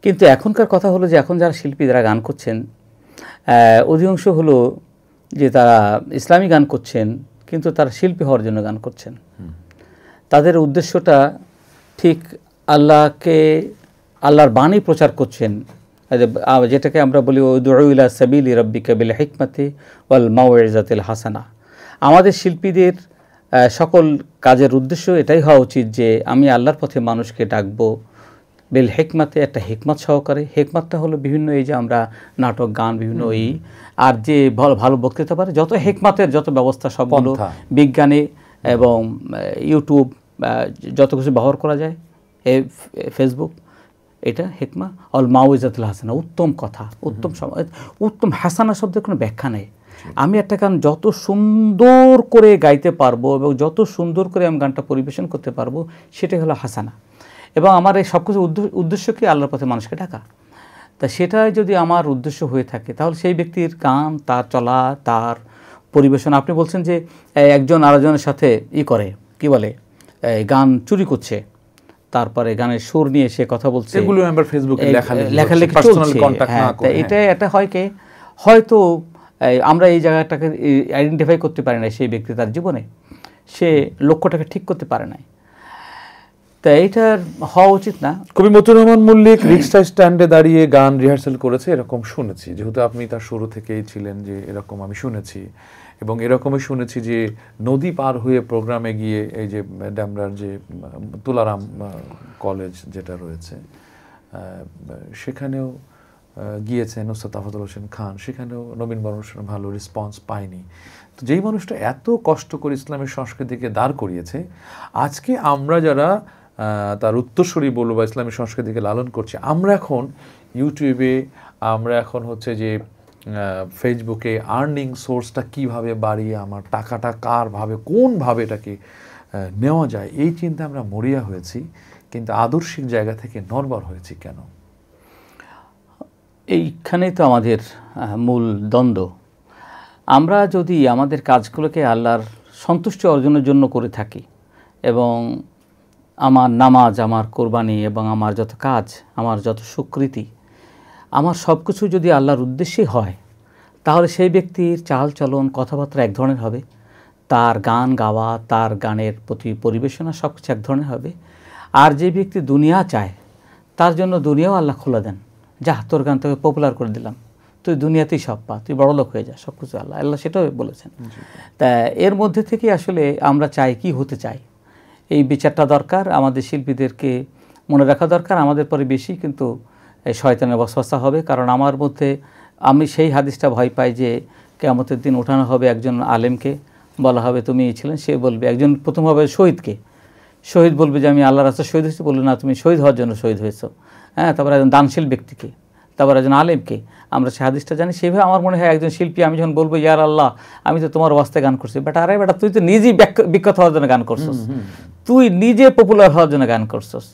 কিন্তু এখনকার কথা হলো যে এখন যারা শিল্পী যারা গান করছেন, অধিকাংশ হলো যে তারা ইসলামী গান করছেন, কিন্তু তারা শিল্পী হওয়ার জন্য গান করছেন। তাদের উদ্দেশ্যটা ঠিক আল্লাহর বাণী প্রচার করছেন, যেটাকে আমরা বলি উদউ ইলা সাবিলি রাব্বিকা বিল হিকমাতি ওয়াল মাউইজাতিল হাসানা। আমাদের শিল্পীদের সকল কাজের উদ্দেশ্য এটাই হওয়া উচিত যে আমি আল্লাহর পথে মানুষকে ডাকবো বেল হেকমাতে, একটা হেকমত সহকারে। হেকমতটা হলো বিভিন্ন এই যে আমরা নাটক গান বিভিন্ন এই আর যে ভালো ভালো বক্তৃতা পারে যত হেকমতের যত ব্যবস্থা সবগুলো বিজ্ঞানে এবং ইউটিউব যত কিছু ব্যবহার করা যায়, ফেসবুক, এটা হেকমা অল মাউইজাতুল হাসানা, উত্তম কথা, উত্তম উত্তম হাসানা শব্দের কোনো ব্যাখ্যা নেই। আমি একটা গান যত সুন্দর করে গাইতে পারবো এবং যত সুন্দর করে আমি গানটা পরিবেশন করতে পারবো সেটাই হলো হাসানা। এবং আমার এই সব কিছু উদ্দেশ্য কি আল্লাহর পথে মানুষকে ডাকা। তা সেটা যদি আমার উদ্দেশ্য হয়ে থাকে তাহলে সেই ব্যক্তির গান, তার চলা, তার পরিবেশন, আপনি বলছেন যে একজন আরেকজনের সাথে করে কি বলে গান চুরি করছে, তারপরে গানের সুর নিয়ে সে কথা বলছে, এগুলো আমরা ফেসবুকে লেখালেখি চলছে। এটা হয় কি হয়তো আমরা এই জায়গাটাকে আইডেন্টিফাই করতে পারি না, সেই ব্যক্তি তার জীবনে সে লক্ষ্যটাকে ঠিক করতে পারে নাই। তা এইটার হওয়া উচিত না। কবি মতিউর রহমান মল্লিক রিক্সা স্ট্যান্ডে দাঁড়িয়ে গান রিহার্সাল করেছে, এরকম শুনেছি। যেহেতু আপনি তার শুরু থেকেই ছিলেন, যে এরকম আমি শুনেছি। এবং এরকমই শুনেছি যে নদী পার হয়ে প্রোগ্রামে গিয়ে এই যে ড্যামরার যে তুলারাম কলেজ যেটা রয়েছে সেখানেও গিয়েছেন নুসরাত আফজাল হোসেন খান, সেখানেও নবীন বরণ ভালো রেসপন্স পায়নি। তো যেই মানুষটা এত কষ্ট করে ইসলামের সংস্কৃতিকে দাঁড় করিয়েছে, আজকে আমরা যারা তার উত্তরসূরি বলবো বা ইসলামী সংস্কৃতিকে লালন করছে, আমরা এখন ইউটিউবে, আমরা এখন হচ্ছে যে ফেসবুকে আর্নিং সোর্সটা কিভাবে বাড়িয়ে আমার টাকাটা কারভাবে কোনভাবে এটাকে নেওয়া যায় এই চিন্তা আমরা মরিয়া হয়েছি, কিন্তু আদর্শিক জায়গা থেকে নড়বর হয়েছি কেন? এইখানেই তো আমাদের মূল দ্বন্দ্ব। আমরা যদি আমাদের কাজগুলোকে আল্লাহর সন্তুষ্টি অর্জনের জন্য করে থাকি এবং আমার নামাজ, আমার কোরবানি এবং আমার যত কাজ, আমার যত স্বীকৃতি, আমার সব কিছু যদি আল্লাহর উদ্দেশ্যে হয়, তাহলে সেই ব্যক্তির চাল চলন, কথাবার্তা এক ধরনের হবে, তার গান গাওয়া, তার গানের প্রতি পরিবেশনা সব কিছু এক ধরনের হবে। আর যে ব্যক্তি দুনিয়া চায় তার জন্য দুনিয়াও আল্লাহ খোলা দেন, যা তোর গান তোকে পপুলার করে দিলাম, তুই দুনিয়াতেই সব পা, তুই বড়লোক হয়ে যা, সব কিছু আল্লাহ সেটাও বলেছেন। তা এর মধ্যে থেকে আসলে আমরা চাই কি হতে চাই, এই বিচারটা দরকার। আমাদের শিল্পীদেরকে মনে রাখা দরকার। আমাদের পরে বেশি কিন্তু শয়তানের ওয়াসওয়াসা হবে, কারণ আমার মধ্যে আমি সেই হাদিসটা ভয় পাই যে কিয়ামতের দিন ওঠানো হবে একজন আলেমকে, বলা হবে তুমি ছিলেন, সে বলবে একজন প্রথম হবে শহীদকে, শহীদ বলবে যে আমি আল্লাহর রাস্তায় শহীদ হয়েছি, বলবে না তুমি শহীদ হওয়ার জন্য শহীদ হয়েছো। হ্যাঁ, তারপরে একজন দানশীল ব্যক্তিকে, তারপর একজন আলেমকে, আমরা সে হাদিসটা জানি। সেইভাবে আমার মনে হয় একজন শিল্পী, আমি যখন বলবো ইয়ার আল্লাহ আমি তো তোমার ওয়াস্তে গান করছি, বেটা আরে বেটা তুই তো নিজেই বিখ্যাত হওয়ার জন্য গান করছস, তুই নিজে পপুলার হওয়ার জন্য গান করছস,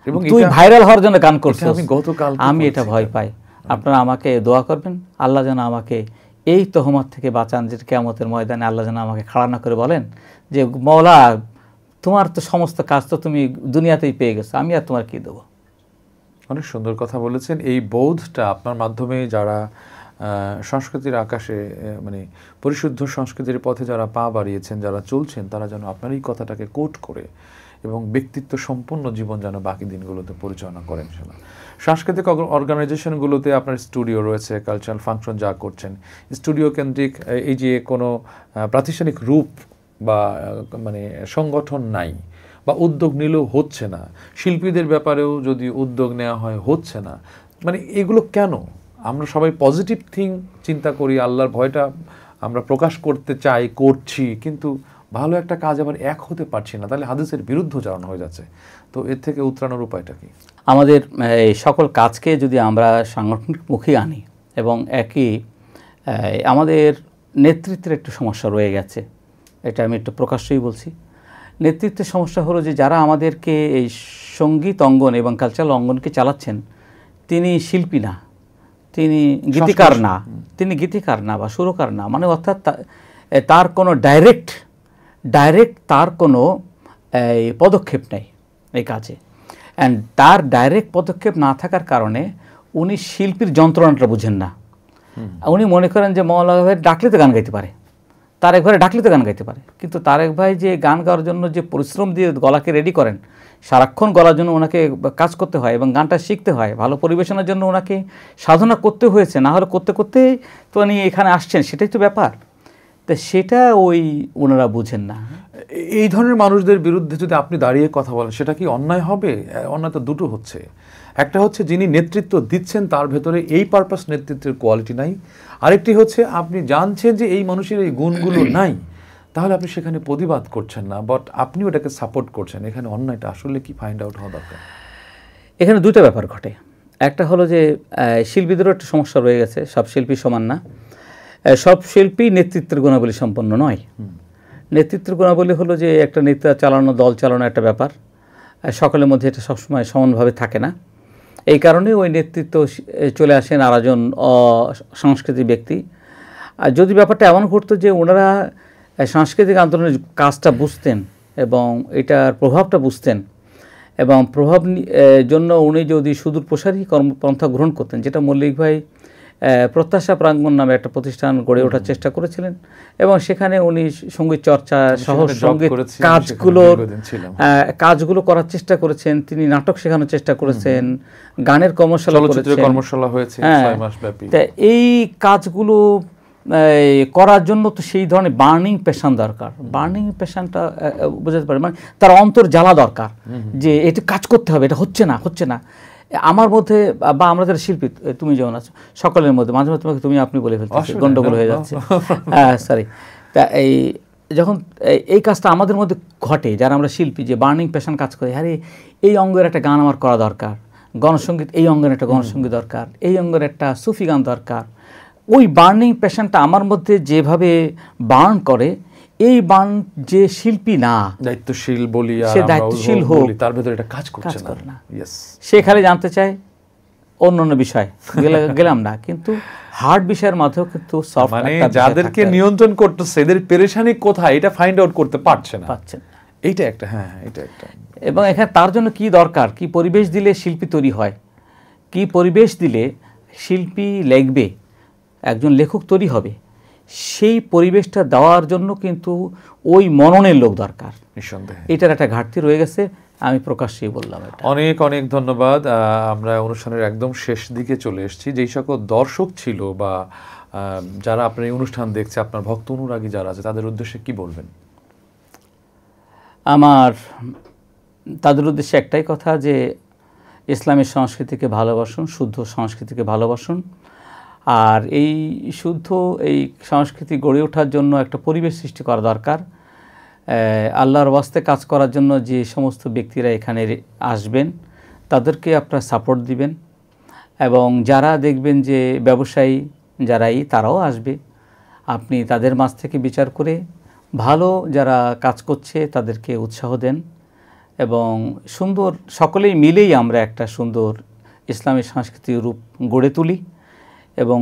এবং তুই ভাইরাল হওয়ার জন্য গান করছস। আমি এটা ভয় পাই। আপনারা আমাকে দোয়া করবেন, আল্লাহ যেন আমাকে এই তহমত থেকে বাঁচান, যে কিয়ামতের ময়দানে আল্লাহ যেন আমাকে খাড়া না করে বলেন যে মওলা তোমার তো সমস্ত কাজ তো তুমি দুনিয়াতেই পেয়ে গেছো, আমি আর তোমার কি দেবো। অনেক সুন্দর কথা বলেছেন। এই বোধটা আপনার মাধ্যমে যারা সংস্কৃতির আকাশে মানে পরিশুদ্ধ সংস্কৃতির পথে যারা পা বাড়িয়েছেন, যারা চলছেন, তারা যেন আপনার এই কথাটাকে কোট করে এবং ব্যক্তিত্ব সম্পন্ন জীবন যেন বাকি দিনগুলোতে পরিচালনা করেন। সাংস্কৃতিক অর্গানাইজেশনগুলোতে আপনার স্টুডিও রয়েছে, কালচারাল ফাংশন যা করছেন, স্টুডিও কেন্দ্রিক এই যে কোনো প্রাতিষ্ঠানিক রূপ বা মানে সংগঠন নাই বা উদ্যোগ নিলেও হচ্ছে না, শিল্পীদের ব্যাপারেও যদি উদ্যোগ নেওয়া হয় হচ্ছে না, মানে এগুলো কেন? আমরা সবাই পজিটিভ চিন্তা করি, আল্লাহর ভয়টা আমরা প্রকাশ করতে চাই, করছি, কিন্তু ভালো একটা কাজ আবার এক হতে পারছি না, তাহলে হাদিসের বিরুদ্ধচারণ হয়ে যাচ্ছে। তো এর থেকে উত্তরানোর উপায়টা কি? আমাদের এই সকল কাজকে যদি আমরা সাংগঠনিক মুখে আনি, এবং একই আমাদের নেতৃত্বের একটু সমস্যা রয়ে গেছে, এটা আমি একটু প্রকাশ্যই বলছি। নেতৃত্বের সমস্যা হলো যে যারা আমাদেরকে এই সঙ্গীত অঙ্গন এবং কালচারাল অঙ্গনকে চালাচ্ছেন, তিনি শিল্পী না, তিনি গীতিকার না, তিনি গীতিকার না বা সুরকার না, মানে অর্থাৎ তার কোনো ডাইরেক্ট তার কোনো পদক্ষেপ নেই এই কাজে। অ্যান্ড তার ডাইরেক্ট পদক্ষেপ না থাকার কারণে উনি শিল্পীর যন্ত্রণাটা বুঝেন না। উনি মনে করেন যে মওলানা ভাই ডাকলে তো গান গাইতে পারে, তারেক ভাই ডাকলে তো গান গাইতে পারে, কিন্তু তারেক ভাই যে গান গাওয়ার জন্য যে পরিশ্রম দিয়ে গলাকে রেডি করেন, সারাক্ষণ গলার জন্য ওনাকে কাজ করতে হয় এবং গানটা শিখতে হয়, ভালো পরিবেশনের জন্য ওনাকে সাধনা করতে হয়েছে, না হলে করতে করতেই তো উনি এখানে আসছেন, সেটাই তো ব্যাপার। তো তা সেটা ওনারা বুঝেন না। এই ধরনের মানুষদের বিরুদ্ধে যদি আপনি দাঁড়িয়ে কথা বলেন সেটা কি অন্যায় হবে? অন্যায় তো দুটো হচ্ছে, একটা হচ্ছে যিনি নেতৃত্ব দিচ্ছেন তার ভেতরে এই পারপাস নেতৃত্বের কোয়ালিটি নাই, আরেকটি হচ্ছে আপনি জানছেন যে এই মানুষের এই গুণগুলো নাই, তাহলে আপনি সেখানে প্রতিবাদ করছেন না, বাট আপনি ওটাকে সাপোর্ট করছেন। এখানে অন্যায়টা আসলে কি ফাইন্ড আউট হওয়া দরকার? এখানে দুটো ব্যাপার ঘটে। একটা হলো যে শিল্পীদেরও একটা সমস্যা রয়ে গেছে, সব শিল্পী সমান না, সব শিল্পী নেতৃত্বের গুণাবলী সম্পন্ন নয়। নেতৃত্বের গুণাবলী হলো যে একটা নেতা চালানো, দল চালানো একটা ব্যাপার, সকলের মধ্যে এটা সবসময় সমানভাবে থাকে না। এই কারণে ওই নেতৃত্ব চলে আসেন আরেকজন সাংস্কৃতিক ব্যক্তি। আর যদি ব্যাপারটা এমন ঘটতো যে ওনারা সাংস্কৃতিক আন্দোলনের কাজটা বুঝতেন এবং এটার প্রভাবটা বুঝতেন এবং প্রভাব জন্য উনি যদি সুদূর প্রসারী কর্মপন্থা গ্রহণ করতেন, যেটা মল্লিক ভাই প্রত্যাশা প্রাঙ্গণ নামে একটা প্রতিষ্ঠান গড়ে ওঠার চেষ্টা করেছিলেন এবং সেখানে উনি সঙ্গীত চর্চা সহ সঙ্গীত কাজগুলো করার চেষ্টা করেছেন। তিনি নাটক শেখানোর চেষ্টা করেছেন, গানের কর্মশালা হয়েছে। এই কাজগুলো করার জন্য তো সেই ধরনের বার্নিং প্যাশন দরকার। বার্নিং প্যাশনটা বোঝাতে পারে, মানে তার অন্তর জ্বালা দরকার যে এটা কাজ করতে হবে, এটা হচ্ছে না। আমার মধ্যে বা আমরা যারা শিল্পী, তুমি যেমন আছো, সকলের মধ্যে মাঝে মাঝে তোমাকে তুমি আপনি বলে ফেলতেছি, গন্ডগোল হয়ে যাচ্ছে, সরি। তা যখন এই কাজটা আমাদের মধ্যে ঘটে, যারা আমরা শিল্পী, যে বার্নিং প্যাশন কাজ করে, আরে এই অঙ্গের একটা গান আমার করা দরকার, গণসঙ্গীত এই অঙ্গের একটা গণসঙ্গীত দরকার, এই অঙ্গের একটা সুফি গান দরকার, ওই বার্নিং প্যাশনটা আমার মধ্যে যেভাবে বার্ন করে, এই বার্ন যে শিল্পী না, দায়িত্বশীল বলি, সে দায়িত্বশীল হোক, তার ভেতরে এটা কাজ করছে না, সে খালি জানতে চায় অন্য বিষয় গেলাম না, কিন্তু হার্ড বিষয়ের মাঝেও কিন্তু সফট, মানে যাদেরকে নিয়ন্ত্রণ করতেছে এদের পেরেশানি কোথায় এটা ফাইন্ড আউট করতে পারছে না। এইটা একটা, হ্যাঁ এটা একটা। এবং এখানে তার জন্য কি দরকার, কি পরিবেশ দিলে শিল্পী তৈরি হয়, কি পরিবেশ দিলে শিল্পী লিখবে, একজন লেখক তৈরি হবে, সেই পরিবেশটা দেওয়ার জন্য কিন্তু ওই মননের লোক দরকার, নিঃসন্দেহে। এটার একটা ঘাটতি রয়ে গেছে, আমি প্রকাশ্যেই বললাম এটা। অনেক অনেক ধন্যবাদ। আমরা অনুষ্ঠানের একদম শেষ দিকে চলে এসেছি। যেই সকল দর্শক ছিল বা যারা আপনার এই অনুষ্ঠান দেখছে, আপনার ভক্ত অনুরাগী যারা আছে, তাদের উদ্দেশ্যে কি বলবেন? আমার তাদের উদ্দেশ্যে একটাই কথা, যে ইসলামের সংস্কৃতিকে ভালোবাসুন, শুদ্ধ সংস্কৃতিকে ভালোবাসুন। আর এই শুদ্ধ এই সংস্কৃতি গড়ে ওঠার জন্য একটা পরিবেশ সৃষ্টি করা দরকার। আল্লাহর ওয়াস্তে কাজ করার জন্য যে সমস্ত ব্যক্তিরা এখানে আসবেন তাদেরকে আপনারা সাপোর্ট দিবেন, এবং যারা দেখবেন যে ব্যবসায়ী যারাই তারাও আসবে, আপনি তাদের মাঝ থেকে বিচার করে ভালো যারা কাজ করছে তাদেরকে উৎসাহ দেন, এবং সুন্দর সকলেই মিলেই আমরা একটা সুন্দর ইসলামী সংস্কৃতির রূপ গড়ে তুলি। এবং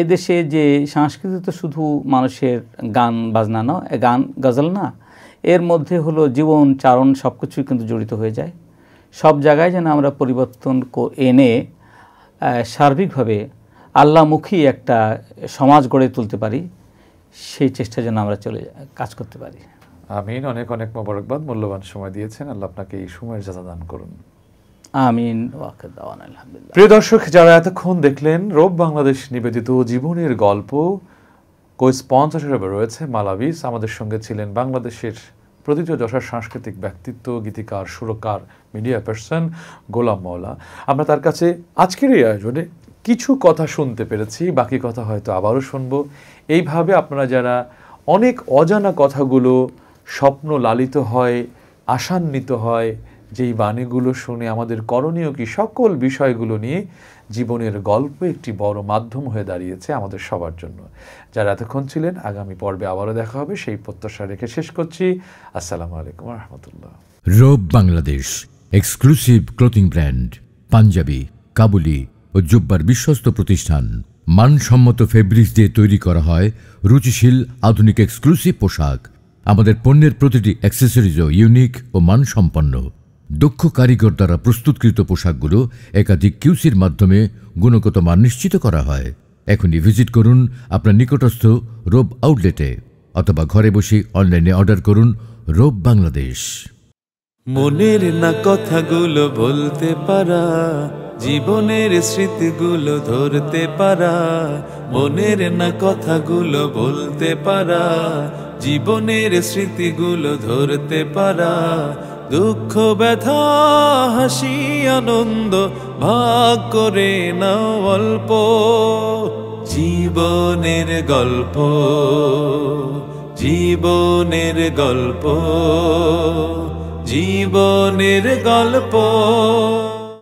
এদেশে যে সংস্কৃতি তো শুধু মানুষের গান বাজনা না, গান গজল না, এর মধ্যে হলো জীবন চারণ, সব কিছুই কিন্তু জড়িত হয়ে যায়। সব জায়গায় যেন আমরা পরিবর্তন এনে সার্বিকভাবে আল্লাহমুখী একটা সমাজ গড়ে তুলতে পারি, সেই চেষ্টা যেন আমরা কাজ করতে পারি। আমিন। অনেক অনেক মোবারকবাদ, মূল্যবান সময় দিয়েছেন, আল্লাহ আপনাকে এই সময়ের জাযা দান করুন। আমিন। প্রিয় দর্শক, যারা এতক্ষণ দেখলেন রব বাংলাদেশ নিবেদিত জীবনের গল্প, কো-স্পন্সর হিসেবে রয়েছে মালাভিস। আমাদের সঙ্গে ছিলেন বাংলাদেশের প্রতিটি যশার সাংস্কৃতিক ব্যক্তিত্ব, গীতিকার, সুরকার, মিডিয়া পার্সন গোলাম মওলা। আমরা তার কাছে আজকের এই আয়োজনে কিছু কথা শুনতে পেরেছি, বাকি কথা হয়তো আবারও শুনবো। এইভাবে আপনারা যারা অনেক অজানা কথাগুলো স্বপ্ন লালিত হয়, আশান্বিত হয়, যেই বাণীগুলো শুনে আমাদের করণীয় কি, সকল বিষয়গুলো নিয়ে জীবনের গল্প একটি বড় মাধ্যম হয়ে দাঁড়িয়েছে আমাদের সবার জন্য। যারা এতক্ষণ ছিলেন, আগামী পর্বে আবারও দেখা হবে সেই প্রত্যাশা রেখে শেষ করছি। আসসালামু আলাইকুম ওয়া রাহমাতুল্লাহ। Rob Bangladesh exclusive clothing brand, panjabi, কাবুলি ও জুব্বার বিশ্বস্ত প্রতিষ্ঠান। মানসম্মত ফেব্রিক্স দিয়ে তৈরি করা হয় রুচিশীল আধুনিক এক্সক্লুসিভ পোশাক। আমাদের পণ্যের প্রতিটি অ্যাক্সেসরিজও ইউনিক ও মানসম্পন্ন। দক্ষ কারিগর দ্বারা প্রস্তুতকৃত পোশাকগুলো একাধিক কিউসির মাধ্যমে গুণগত মান নিশ্চিত করা হয়। এখনই ভিজিট করুন আপনার নিকটস্থ রব আউটলেটে, অথবা ঘরে বসে অনলাইনে অর্ডার করুন রব বাংলাদেশ। মনের না কথাগুলো বলতে পারা, জীবনের স্মৃতিগুলো ধরতে পারা, মনের না কথাগুলো বলতে পারা, জীবনের স্মৃতিগুলো ধরতে পারা, দুঃখ ব্যথা হাসি আনন্দ ভাগ করে নাও অল্প, জীবনের গল্প, জীবনের গল্প, জীবনের গল্প।